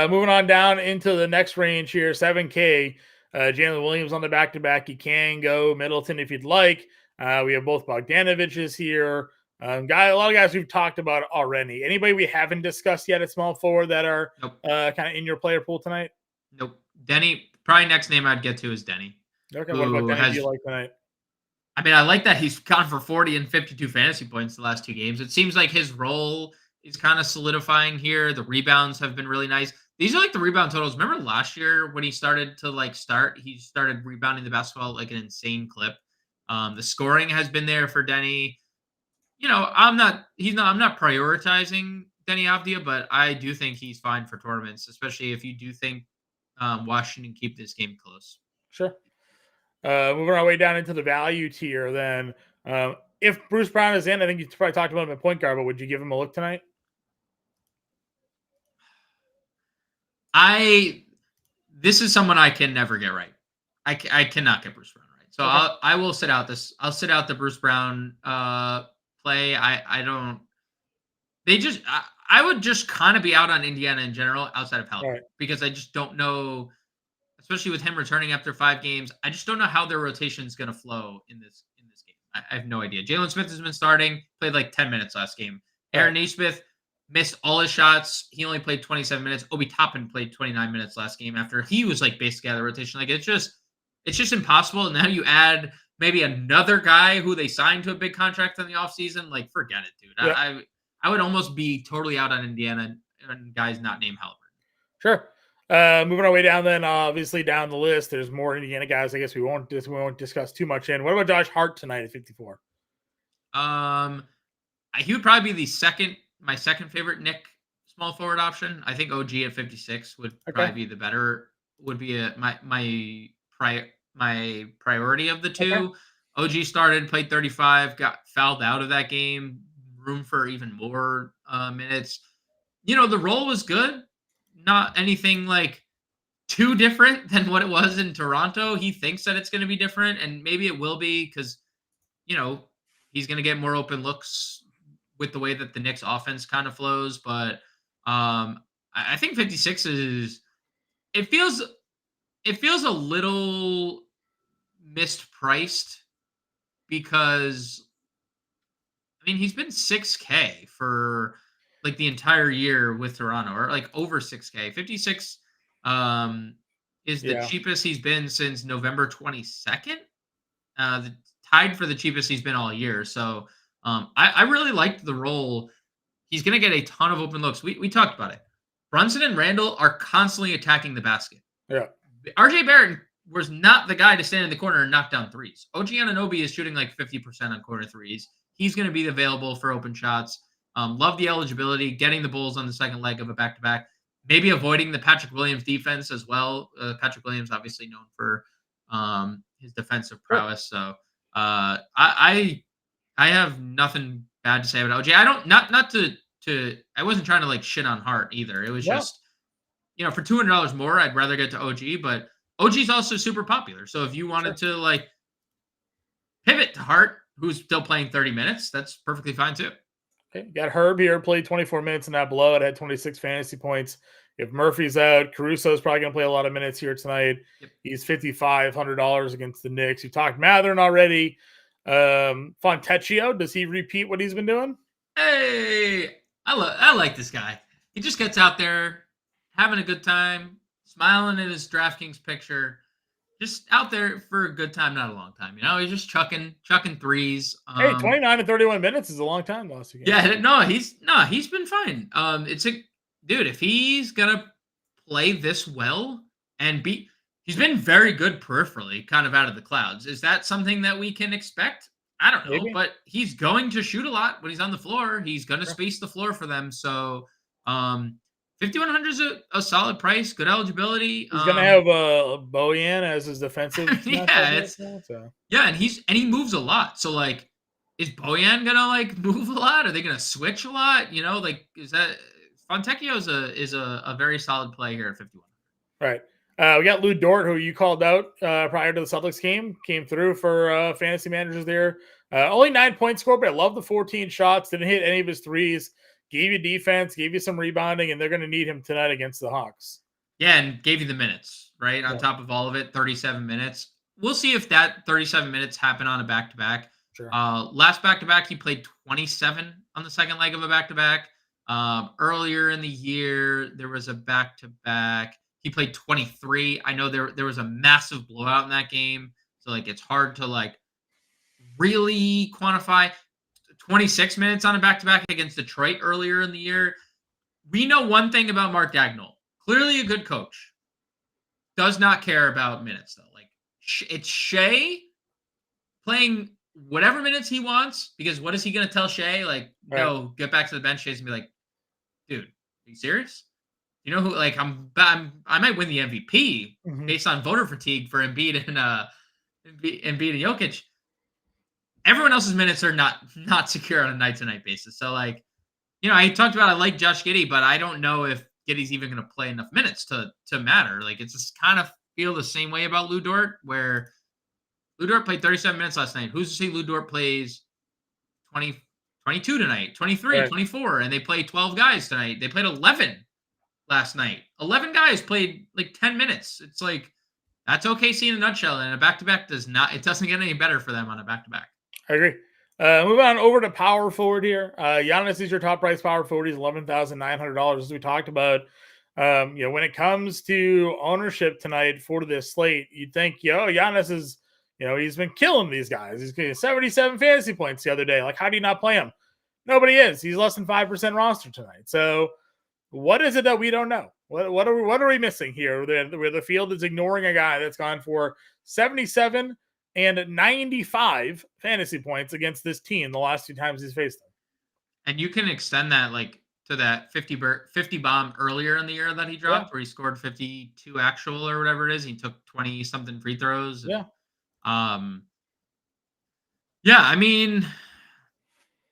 Moving on down into the next range here, 7K. Jalen Williams on the back-to-back. You can go Middleton if you'd like. We have both Bogdanoviches here. A lot of guys we've talked about already. Anybody we haven't discussed yet at small forward that are kind of in your player pool tonight? Nope. Denny, probably next name I'd get to is Denny. Okay, what about Denny do you like tonight? I mean, I like that he's gone for 40 and 52 fantasy points the last 2 games. It seems like his role is kind of solidifying here. The rebounds have been really nice. These are like the rebound totals. Remember last year when he started to he started rebounding the basketball like an insane clip. The scoring has been there for Denny. I'm not prioritizing Denny Avdia, but I do think he's fine for tournaments, especially if you do think Washington keep this game close. Sure. Moving our way down into the value tier, then if Bruce Brown is in, I think you probably talked about him at point guard, but would you give him a look tonight? This is someone I can never get right. I cannot get Bruce Brown right. So okay. I will sit out this. I'll sit out the Bruce Brown play. I would just kind of be out on Indiana in general outside of Halliburton because I just don't know, especially with him returning after 5 games. I just don't know how their rotation is going to flow in this game. I have no idea. Jalen Smith has been starting, played like 10 minutes last game. Aaron Nesmith missed all his shots. He only played 27 minutes. Obi Toppin played 29 minutes last game after he was like basically out of the rotation. Like it's just impossible. And now you add maybe another guy who they signed to a big contract in the offseason. Like forget it, dude. Yeah. I would almost be totally out on Indiana and guys not named Halliburton. Sure. Moving our way down, then obviously down the list, there's more Indiana guys. I guess we won't discuss too much in. What about Josh Hart tonight at 54? He would probably be my second favorite Nick small forward option. I think OG at 56 would probably be the better. Would be my priority of the two. Okay. OG started, played 35, got fouled out of that game. Room for even more minutes. The role was good. Not anything like too different than what it was in Toronto. He thinks that it's going to be different, and maybe it will be because, he's going to get more open looks with the way that the Knicks offense kind of flows. But I think 56 it feels a little mispriced because, I mean, he's been 6K for like the entire year with Toronto, or like over 6K. 56 is the cheapest he's been since November 22nd. Tied for the cheapest he's been all year. So I really liked the role. He's going to get a ton of open looks. We talked about it. Brunson and Randall are constantly attacking the basket. Yeah. RJ Barrett was not the guy to stand in the corner and knock down threes. OG Anunoby is shooting like 50% on corner threes. He's going to be available for open shots. Love the eligibility, getting the Bulls on the second leg of a back-to-back, maybe avoiding the Patrick Williams defense as well. Patrick Williams obviously known for his defensive prowess. So I have nothing bad to say about OG. I don't not to I wasn't trying to like shit on Hart either. It was just for $200 more, I'd rather get to OG, but OG's also super popular. So if you wanted to like pivot to Hart, who's still playing 30 minutes, that's perfectly fine too. Okay, got Herb here, played 24 minutes in that blowout, had 26 fantasy points. If Murphy's out, Caruso's probably going to play a lot of minutes here tonight. Yep. He's $5,500 against the Knicks. You talked Matherin already. Fontecchio, does he repeat what he's been doing? Hey, I like this guy. He just gets out there, having a good time, smiling in his DraftKings picture, just out there for a good time, not a long time. He's just chucking threes. Hey, 29 to 31 minutes is a long time last week. Yeah, he's been fine. It's a dude, if he's gonna play this well and he's been very good peripherally, kind of out of the clouds. Is that something that we can expect? I don't know, Maybe. but he's going to shoot a lot when he's on the floor. He's going to space the floor for them. So, 5,100 is a solid price, good eligibility. He's gonna have Bojan as his defensive. Yeah, and he moves a lot. So like, is Bojan gonna move a lot? Are they gonna switch a lot? Is that Fontecchio is a very solid play here at 51. Right. We got Lou Dort, who you called out prior to the Celtics game, came through for fantasy managers there. Only 9 points scored, but I love the 14 shots. Didn't hit any of his threes. Gave you defense, gave you some rebounding, and they're going to need him tonight against the Hawks. Yeah, and gave you the minutes, right? On top of all of it, 37 minutes. We'll see if that 37 minutes happen on a back-to-back. Sure. Last back-to-back, he played 27 on the second leg of a back-to-back. Earlier in the year, there was a back-to-back. He played 23. I know there was a massive blowout in that game. So, it's hard to, really quantify. 26 minutes on a back-to-back against Detroit earlier in the year. We know one thing about Mark Dagnall. Clearly a good coach. Does not care about minutes, though. It's Shea playing whatever minutes he wants, because what is he going to tell Shea? No, get back to the bench. Shay's going to be like, dude, are you serious? You know who? I might win the MVP based on voter fatigue for Embiid and Jokic. Everyone else's minutes are not secure on a night-to-night basis. So, I talked about I like Josh Giddey, but I don't know if Giddey's even going to play enough minutes to matter. It's just kind of feel the same way about Lou Dort, where Lou Dort played 37 minutes last night. Who's to say Lou Dort plays 20, 22 tonight, 23, right. 24, and they play 12 guys tonight. They played 11 last night. 11 guys played 10 minutes. It's that's OKC in a nutshell, and a back-to-back doesn't get any better for them on a back-to-back. I agree. Move on over to power forward here. Giannis is your top price power forward. He's $11,900, as we talked about. When it comes to ownership tonight for this slate, you'd think, Giannis is, he's been killing these guys. He's getting 77 fantasy points the other day. How do you not play him? Nobody is. He's less than 5% roster tonight. So what is it that we don't know? What are we missing here? Where the field is ignoring a guy that's gone for 77 and 95 fantasy points against this team the last two times he's faced them. And you can extend that to that 50 bomb earlier in the year that he dropped, where he scored 52 actual or whatever it is. He took 20 something free throws. Yeah. I mean,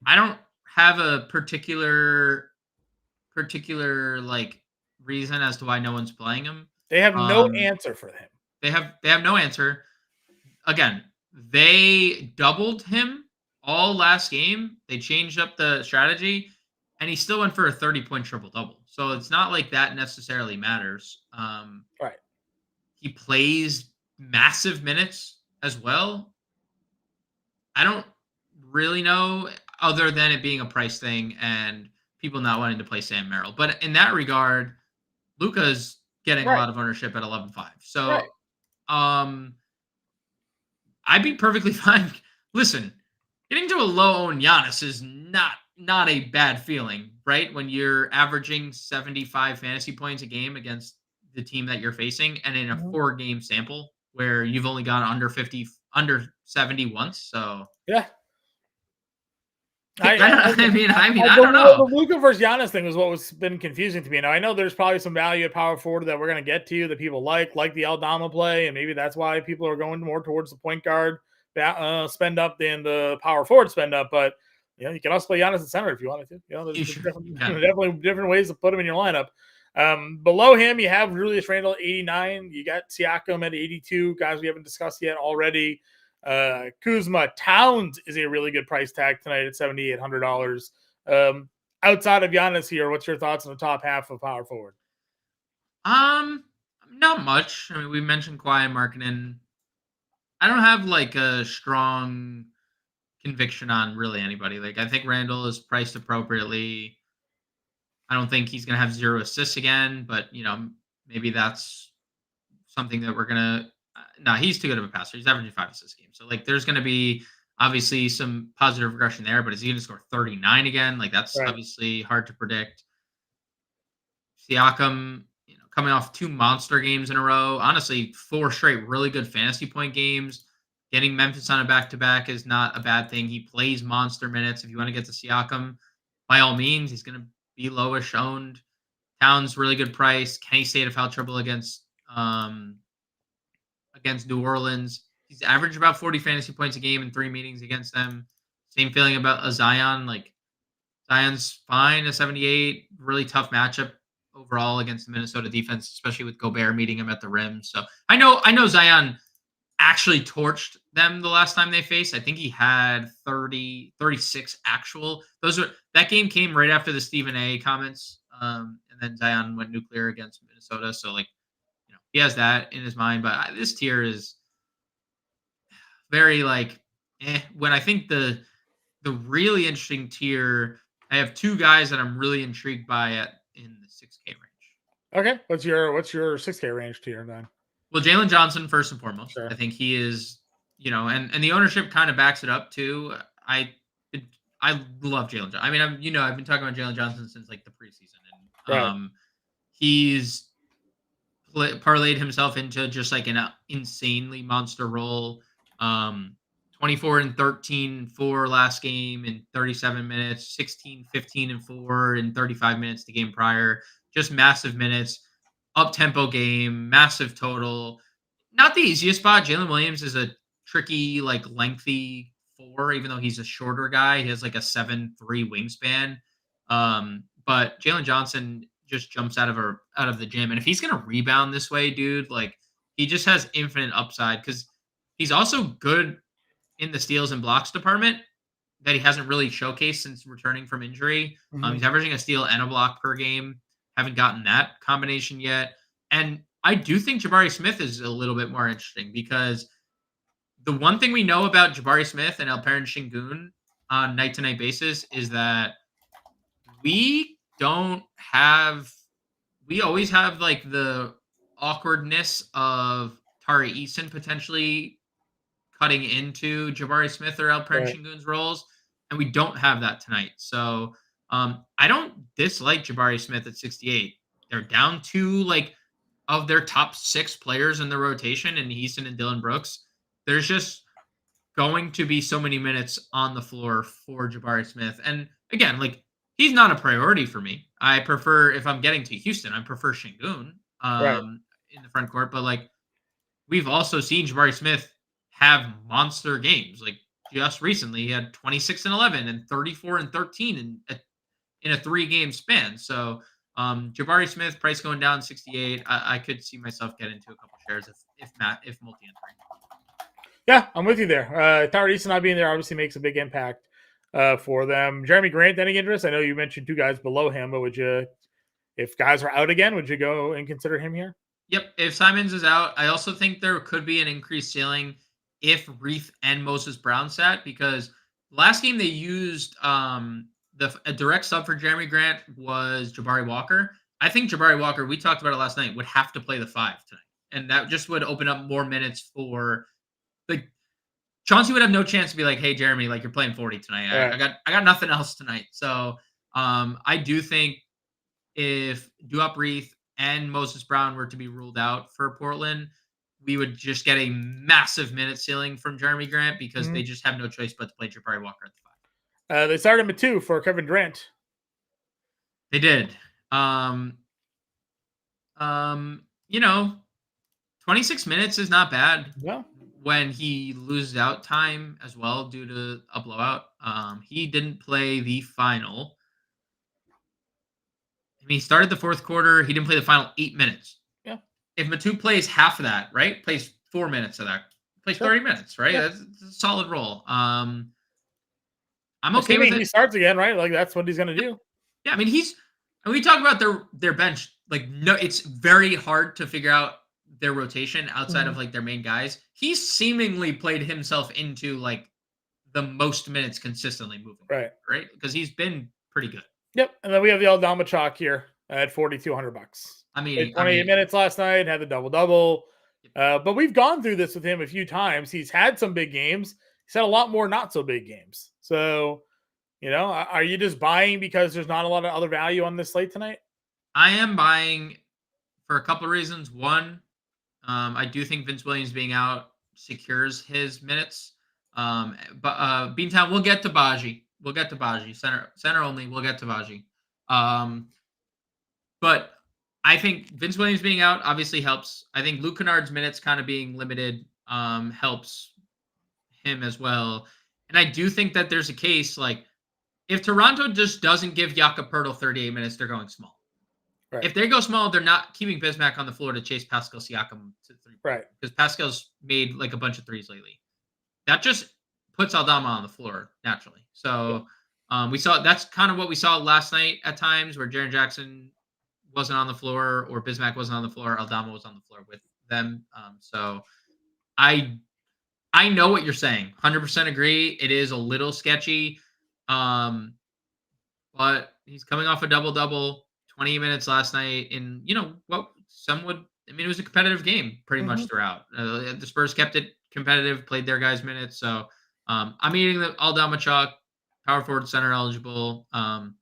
I don't have a particular reason as to why no one's playing him. They have no answer for him. They have no answer. Again, they doubled him all last game. They changed up the strategy, and he still went for a 30-point triple-double. So it's not like that necessarily matters. Right. He plays massive minutes as well. I don't really know, other than it being a price thing and people not wanting to play Sam Merrill. But in that regard, Luka's getting a lot of ownership at 11.5. So, I'd be perfectly fine. Listen, getting to a low-owned Giannis is not a bad feeling, right? When you're averaging 75 fantasy points a game against the team that you're facing, and in a 4-game sample where you've only gone under 70 once. So yeah. I don't know. The Luka versus Giannis thing was what was been confusing to me. Now I know there's probably some value at power forward that we're going to get to that people like the Aldama play, and maybe that's why people are going more towards the point guard spend up than the power forward spend up. But you can also play Giannis at center if you wanted to. There's definitely different ways to put him in your lineup. Below him, you have Julius Randle at 89. You got Siakam at 82. Guys we haven't discussed yet already. Kuzma. Towns is a really good price tag tonight at $7,800. Outside of Giannis here, what's your thoughts on the top half of power forward? Not much. I mean, we mentioned Kawhi and Markkanen. I don't have a strong conviction on really anybody. I think Randall is priced appropriately. I don't think he's going to have 0 assists again, but maybe that's something that we're gonna. No, he's too good of a passer. He's averaging 5 assists a game. So like, there's gonna be obviously some positive regression there. But is he gonna score 39 again? Like that's Right. obviously hard to predict. Siakam, coming off 2 monster games in a row. Honestly, 4 straight really good fantasy point games. Getting Memphis on a back-to-back is not a bad thing. He plays monster minutes. If you want to get to Siakam, by all means, he's going to be lowish owned. Towns, really good price. Kenny stayed of foul trouble against New Orleans. He's averaged about 40 fantasy points a game in 3 meetings against them. Same feeling about a Zion. Like, Zion's fine, a 78. Really tough matchup overall against the Minnesota defense, especially with Gobert meeting him at the rim. So I know Zion actually torched them the last time they faced. I think he had 36 actual. That game came right after the Stephen A comments. And then Zion went nuclear against Minnesota. So like, he has that in his mind, but this tier is very like, when I think the really interesting tier, I have 2 guys that I'm really intrigued by in the 6K range. Okay. What's your 6K range tier then? Well, Jalen Johnson, first and foremost. Sure. I think he is, and the ownership kind of backs it up too. I love Jalen Johnson. I mean, I've been talking about Jalen Johnson since like the preseason, and Right. He's parlayed himself into just like an insanely monster role. 24 and 13 for last game in 37 minutes, 16, 15 and 4 in 35 minutes the game prior. Just massive minutes, up-tempo game, massive total. Not the easiest spot. Jalen Williams is a tricky, like lengthy 4, even though he's a shorter guy. He has like a 7'3" wingspan. But Jalen Johnson just jumps out of the gym. And if he's gonna rebound this way, dude, like he just has infinite upside because he's also good in the steals and blocks department that he hasn't really showcased since returning from injury. Mm-hmm. He's averaging a steal and a block per game. Haven't gotten that combination yet. And I do think Jabari Smith is a little bit more interesting because the one thing we know about Jabari Smith and Alperen Şengün on night-to-night basis is that we always have like the awkwardness of Tari Eason potentially cutting into Jabari Smith or Alperen Şengün's roles, and we don't have that tonight. So I don't dislike Jabari Smith at 68. They're down 2 like of their top 6 players in the rotation, and Eason and Dylan Brooks. There's just going to be so many minutes on the floor for Jabari Smith, and again, like he's not a priority for me. I prefer, if I'm getting to Houston, I prefer Şengün in the front court. But like we've also seen Jabari Smith have monster games. Like just recently, he had 26 and 11 and 34 and 13 in a 3-game span. So Jabari Smith price going down 68. I could see myself get into a couple shares if multi-entering. Yeah, I'm with you there. Tari Eason not being there obviously makes a big impact for them. Jeremy Grant, any interest? I know you mentioned 2 guys below him, but if guys are out again, would you go and consider him here? Yep. If Simons is out, I also think there could be an increased ceiling if Reith and Moses Brown sat, because last game they used a direct sub for Jeremy Grant was Jabari Walker. I think Jabari Walker, we talked about it last night, would have to play the 5 tonight. And that just would open up more minutes for like Chauncey would have no chance to be like, hey Jeremy, like you're playing 40 tonight. Right. I got nothing else tonight. So I do think if Duop Reith and Moses Brown were to be ruled out for Portland, we would just get a massive minute ceiling from Jeremy Grant because they just have no choice but to play Jabari Walker at the 5. They started him at 2 for Kevin Durant. They did. 26 minutes is not bad. Well, when he loses out time as well due to a blowout. He didn't play the final. I mean, he started the 4th quarter. He didn't play the final 8 minutes. Yeah. If Matu plays half of that, right? Plays 4 minutes of that. Plays 30 minutes, right? Yeah. That's a solid roll. I'm okay with it. He starts again, right? Like that's what he's going to do. Yeah, I mean, and we talk about their bench. Like, no, it's very hard to figure out their rotation outside of like their main guys. He's seemingly played himself into like the most minutes consistently moving. Right? Because he's been pretty good. Yep. And then we have the Aldama Chalk here at $4,200. I mean, 28 minutes last night, had the double-double. But we've gone through this with him a few times. He's had some big games. He's had a lot more not so big games. So, are you just buying because there's not a lot of other value on this slate tonight? I am buying for a couple of reasons. One, I do think Vince Williams being out secures his minutes. But Beantown, we'll get to Baji. Center only. We'll get to Baji. But I think Vince Williams being out obviously helps. I think Luke Kennard's minutes kind of being limited helps him as well. And I do think that there's a case like if Toronto just doesn't give Jakob Poeltl 38 minutes, they're going small. Right. If they go small, they're not keeping Bismack on the floor to chase Pascal Siakam to three. Right. Because Pascal's made like a bunch of threes lately. That just puts Aldama on the floor naturally. So we saw that's kind of what we saw last night at times where Jaren Jackson wasn't on the floor or Bismack wasn't on the floor. Aldama was on the floor with them. So I know what you're saying. 100% agree. It is a little sketchy. But he's coming off a double-double, 20 minutes last night. And, it was a competitive game pretty much throughout. The Spurs kept it competitive, played their guys' minutes. So I'm eating the Aldama chalk, power forward, center eligible. I'm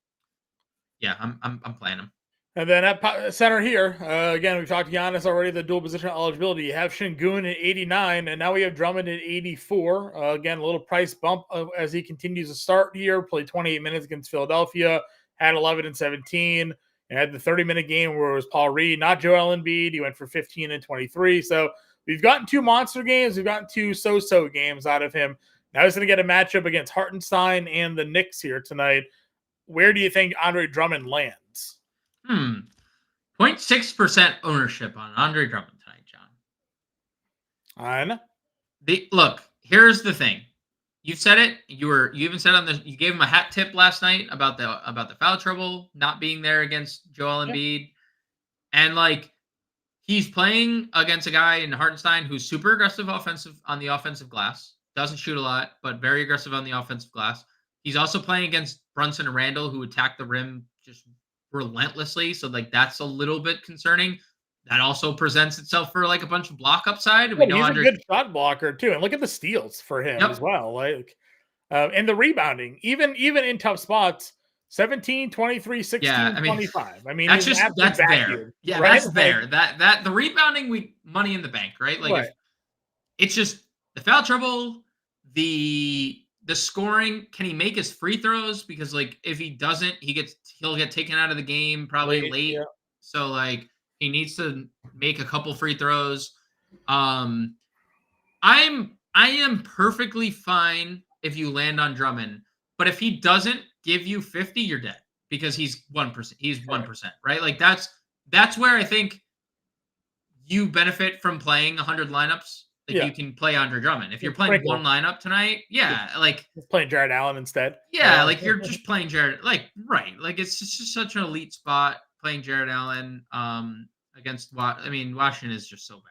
playing him. And then at center here, again, we've talked to Giannis already, the dual position eligibility. You have Şengün at 89, and now we have Drummond at 84. Again, a little price bump as he continues to start here. Played 28 minutes against Philadelphia, had 11 and 17, and had the 30-minute game where it was Paul Reed, not Joel Embiid. He went for 15 and 23. So we've gotten 2 monster games. We've gotten 2 so-so games out of him. Now he's going to get a matchup against Hartenstein and the Knicks here tonight. Where do you think Andre Drummond lands? 0.6% ownership on Andre Drummond tonight, John. Look, here's the thing. You said it. You even said you gave him a hat tip last night about the foul trouble not being there against Joel Embiid. And he's playing against a guy in Hartenstein who's super aggressive on the offensive glass. Doesn't shoot a lot, but very aggressive on the offensive glass. He's also playing against Brunson and Randall, who attack the rim just relentlessly. So that's a little bit concerning. That also presents itself for a bunch of block upside. He's a good shot blocker too. And look at the steals for him as well. And the rebounding, even in tough spots, 17, 23, 16, 25. I mean, that's there. Yeah, right? That's there. That the rebounding, money in the bank, right? It's just the foul trouble, the scoring. Can he make his free throws? Because if he doesn't, he'll get taken out of the game probably late. Yeah. So he needs to make a couple free throws. I am perfectly fine if you land on Drummond, but if he doesn't give you 50, you're dead because he's 1%. He's 1%, right? That's where I think you benefit from playing 100 lineups. You can play Andre Drummond. If you're playing one lineup tonight, he's playing Jared Allen instead. Yeah, you're just playing Jared. It's just such an elite spot playing Jared Allen against Washington is just so bad.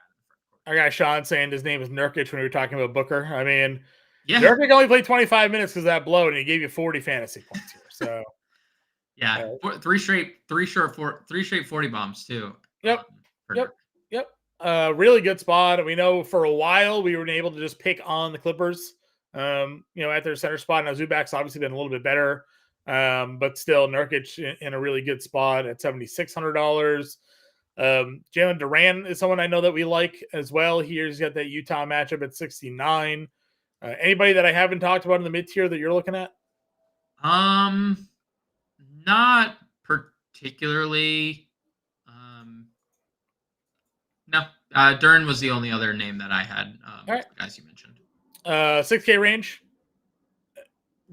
I got Sean saying his name is Nurkic when we were talking about Booker. Nurkic only played 25 minutes because of that blow, and he gave you 40 fantasy points here. So, three straight 40 bombs too. Yep. Really good spot. We know for a while we were able to just pick on the Clippers, at their center spot. Now Zubac's obviously been a little bit better, but still Nurkic in a really good spot at $7,600. Jalen Duran is someone I know that we like as well. He's got that Utah matchup at 69. Anybody that I haven't talked about in the mid tier that you're looking at? Not particularly. No, Duran was the only other name that I had. All right. The guys you mentioned. 6K range.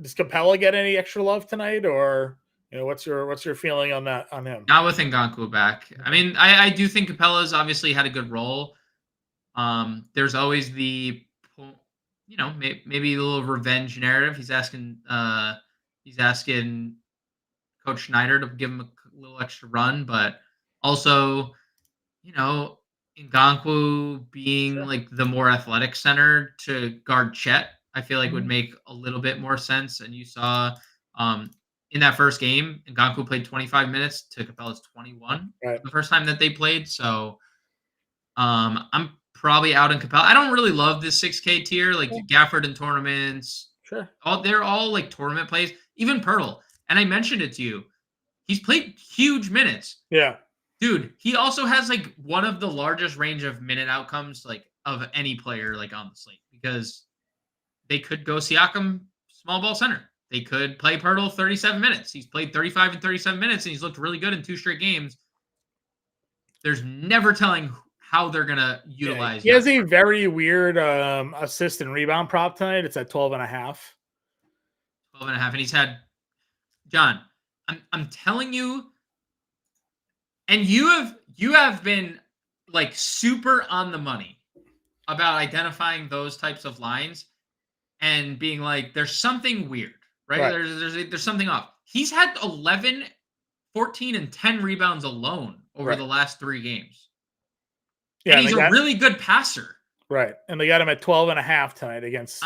Does Capella get any extra love tonight, or what's your feeling on that on him? Not with Ngakou back. I do think Capella's obviously had a good role. There's always the maybe a little revenge narrative. He's asking Coach Schneider to give him a little extra run, but also Ngakou being the more athletic center to guard Chet, I feel would make a little bit more sense. And you saw in that first game, Ngakou played 25 minutes to Capella's 21 the first time that they played. So I'm probably out in Capella. I don't really love this 6K tier, like Gafford in tournaments. Sure. They're all like tournament plays. Even Pirtle. And I mentioned it to you. He's played huge minutes. Yeah. Dude, he also has like one of the largest range of minute outcomes like of any player like on the slate, because they could go Siakam small ball center. They could play Pirtle 37 minutes. He's played 35 and 37 minutes, and he's looked really good in 2 straight games. There's never telling how they're going to utilize. He has a very weird assist and rebound prop tonight. It's at 12.5. 12.5, and he's had John. I'm telling you, and you have been like super on the money about identifying those types of lines and being like, there's something weird, right? There's something off. He's had 11, 14, and 10 rebounds alone over the last 3 games. Yeah, and he's a really good passer. Right. And they got him at 12.5 tonight against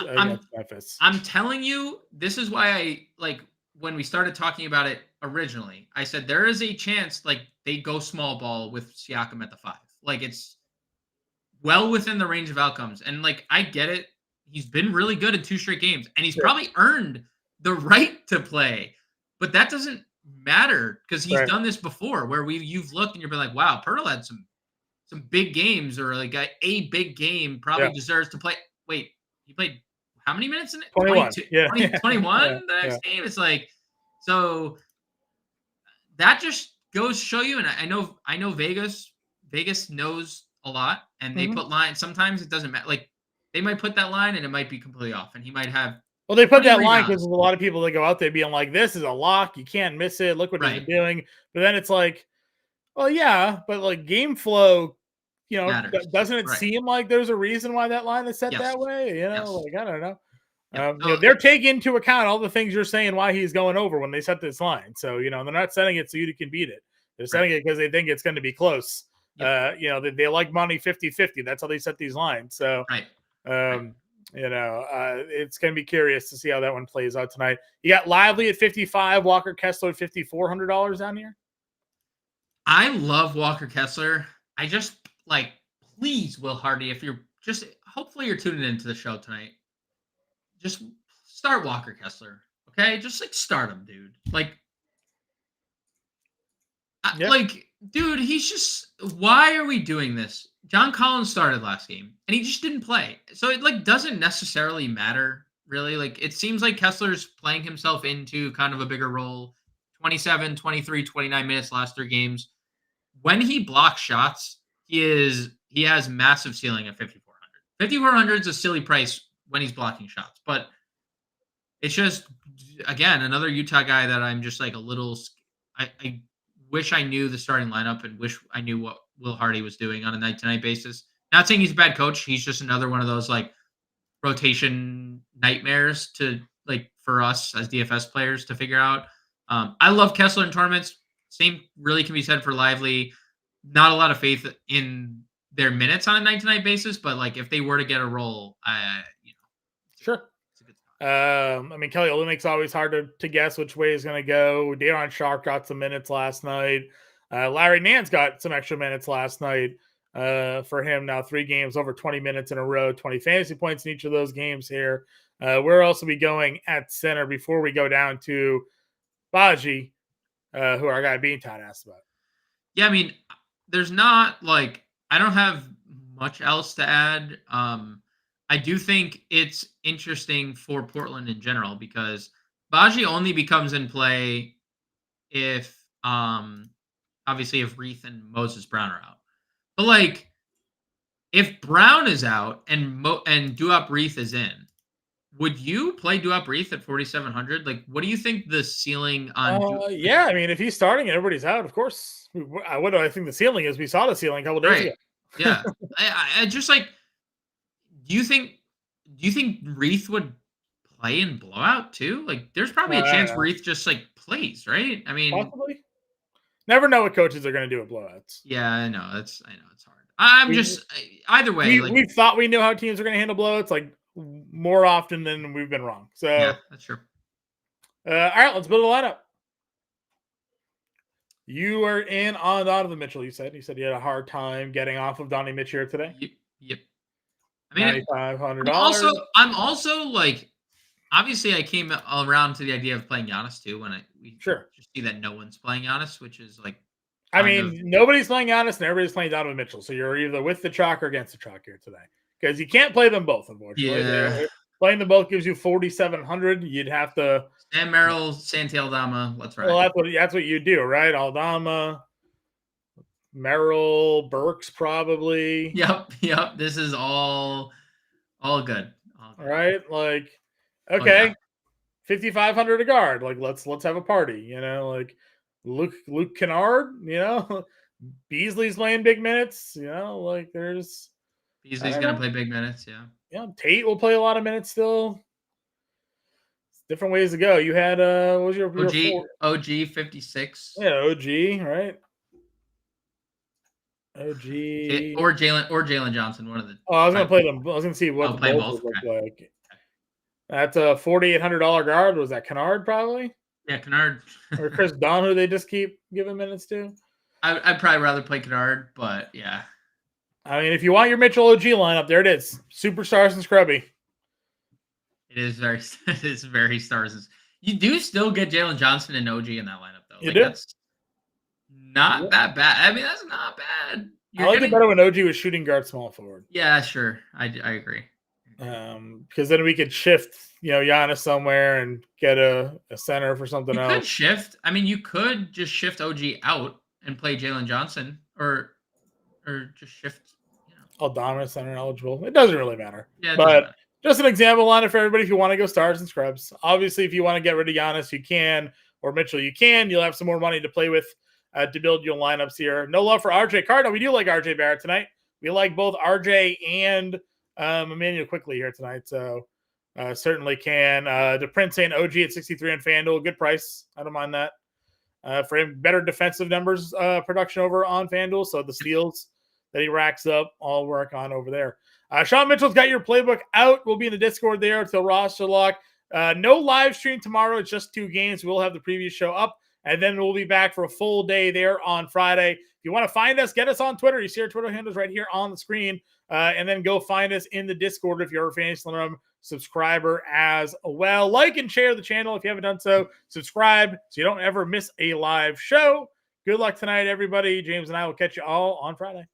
Memphis. I'm telling you, this is why I like when we started talking about it originally, I said there is a chance like they go small ball with Siakam at the 5. Like it's well within the range of outcomes. And like I get it. He's been really good in 2 straight games, and he's probably earned the right to play. But that doesn't matter because he's done this before where you've looked and you've been like, wow, Pirtle had some big games, or like a big game probably deserves to play. Wait, he played how many minutes in it? 21. 21 the next game. It's like, so that just goes to show you. And I know Vegas knows a lot, and they put lines. Sometimes it doesn't matter. Like they might put that line and it might be completely off, and he might have. Well, they put that line because there's a lot of people that go out there being like, this is a lock. You can't miss it. Look what he's doing. But then it's like, well, yeah, but like game flow, doesn't it seem like there's a reason why that line is set that way? Like, I don't know. They're taking into account all the things you're saying why he's going over when they set this line. So, they're not setting it so you can beat it. They're setting it because they think it's going to be close. They like money 50-50. That's how they set these lines. So, it's going to be curious to see how that one plays out tonight. You got Lively at 55, Walker Kessler at $5,400 down here. I love Walker Kessler. I just like, please, Will Hardy, if you're hopefully you're tuning into the show tonight, just start Walker Kessler. Okay. Just like start him, dude. Like, dude, he's just, why are we doing this? John Collins started last game and he just didn't play. So it like doesn't necessarily matter really. Like it seems like Kessler's playing himself into kind of a bigger role. 27, 23, 29 minutes last 3 games. When he blocks shots, he has massive ceiling at 5,400. 5,400 is a silly price when he's blocking shots, but it's just, again, another Utah guy that I'm just like a little, I wish I knew the starting lineup and wish I knew what Will Hardy was doing on a night-to-night basis. Not saying he's a bad coach. He's just another one of those like rotation nightmares to like for us as DFS players to figure out. I love Kessler in tournaments. Same really can be said for Lively. Not a lot of faith in their minutes on a night-to-night basis, but like if they were to get a role, sure. It's a good spot. Kelly Olynyk's always hard to guess which way he's going to go. Daron Sharp got some minutes last night. Larry Nance got some extra minutes last night for him. Now 3 games over 20 minutes in a row, 20 fantasy points in each of those games here. We'll also be going at center before we go down to Baji, who our guy Beantown asked about. Yeah, there's not like, I don't have much else to add. I do think it's interesting for Portland in general because Baji only becomes in play if, obviously, if Reith and Moses Brown are out. But like, if Brown is out and Duop Reith is in, would you play Duop Reith at 4,700? Like, what do you think the ceiling on? If he's starting and everybody's out, of course. What do I think the ceiling is? We saw the ceiling a couple days ago. Yeah, I just like. Do you think Reith would play in blowout too? Like, there's probably a chance Reith just like plays, right? Possibly. Never know what coaches are going to do at blowouts. Yeah, I know it's hard. Either way. We thought we knew how teams are going to handle blowouts like more often than we've been wrong. So yeah, that's true. All right, let's build a lineup. You are in on Donovan Mitchell. You said you had a hard time getting off of Donnie Mitchell here today. Yep. I mean, $9,500. I'm also like, obviously, I came around to the idea of playing Giannis too when we just see that no one's playing Giannis, which is like. I mean, nobody's playing Giannis and everybody's playing Donovan Mitchell. So you're either with the chalk or against the chalk here today because you can't play them both, unfortunately. Yeah. Playing them both gives you 4,700. You'd have to. Sam Merrill, Santi Aldama. Let's ride. Well, that's what you do, right? Aldama, Merrill, Burks, probably. Yep. This is all good. All right, like, okay, 5,500 a guard. Like, let's have a party. You know, like Luke Kennard. You know, Beasley's playing big minutes. You know, like there's Beasley's gonna play big minutes. Yeah. Yeah, Tate will play a lot of minutes still. Different ways to go. You had what was your OG 56? Yeah, OG, right? OG or Jalen Johnson, one of the. Oh, I was gonna play them. I was gonna see what the both look like. That's a $4,800 guard. Was that Kennard probably? Yeah, Kennard. Or Chris Dunn, who they just keep giving minutes to. I'd probably rather play Kennard, but yeah. I mean, if you want your Mitchell OG lineup, there it is. Superstars and Scrubby. It is very stars. You do still get Jalen Johnson and OG in that lineup, though. You do? That's not that bad. I mean, that's not bad. I like it better when OG was shooting guard, small forward. Yeah, sure. I agree. Because then we could shift, Giannis somewhere and get a center for something else. You could shift. I mean, you could just shift OG out and play Jalen Johnson, or just shift. Aldama center eligible. It doesn't really matter. Yeah, but just an example on it for everybody if you want to go stars and scrubs. Obviously, if you want to get rid of Giannis, you can, or Mitchell, you can. You'll have some more money to play with to build your lineups here. No love for RJ Cardinal. We do like RJ Barrett tonight. We like both RJ and Emmanuel quickly here tonight. So certainly can. The Prince saying OG at 63 on FanDuel. Good price. I don't mind that. For him, better defensive numbers production over on FanDuel. So the steals that he racks up, all work on over there. Sean Mitchell's got your playbook out. We'll be in the Discord there until roster lock. No live stream tomorrow. It's just 2 games. We'll have the previous show up, and then we'll be back for a full day there on Friday. If you want to find us, get us on Twitter. You see our Twitter handles right here on the screen, and then go find us in the Discord if you're a Fantasy Room subscriber as well. Like and share the channel if you haven't done so. Subscribe so you don't ever miss a live show. Good luck tonight, everybody. James and I will catch you all on Friday.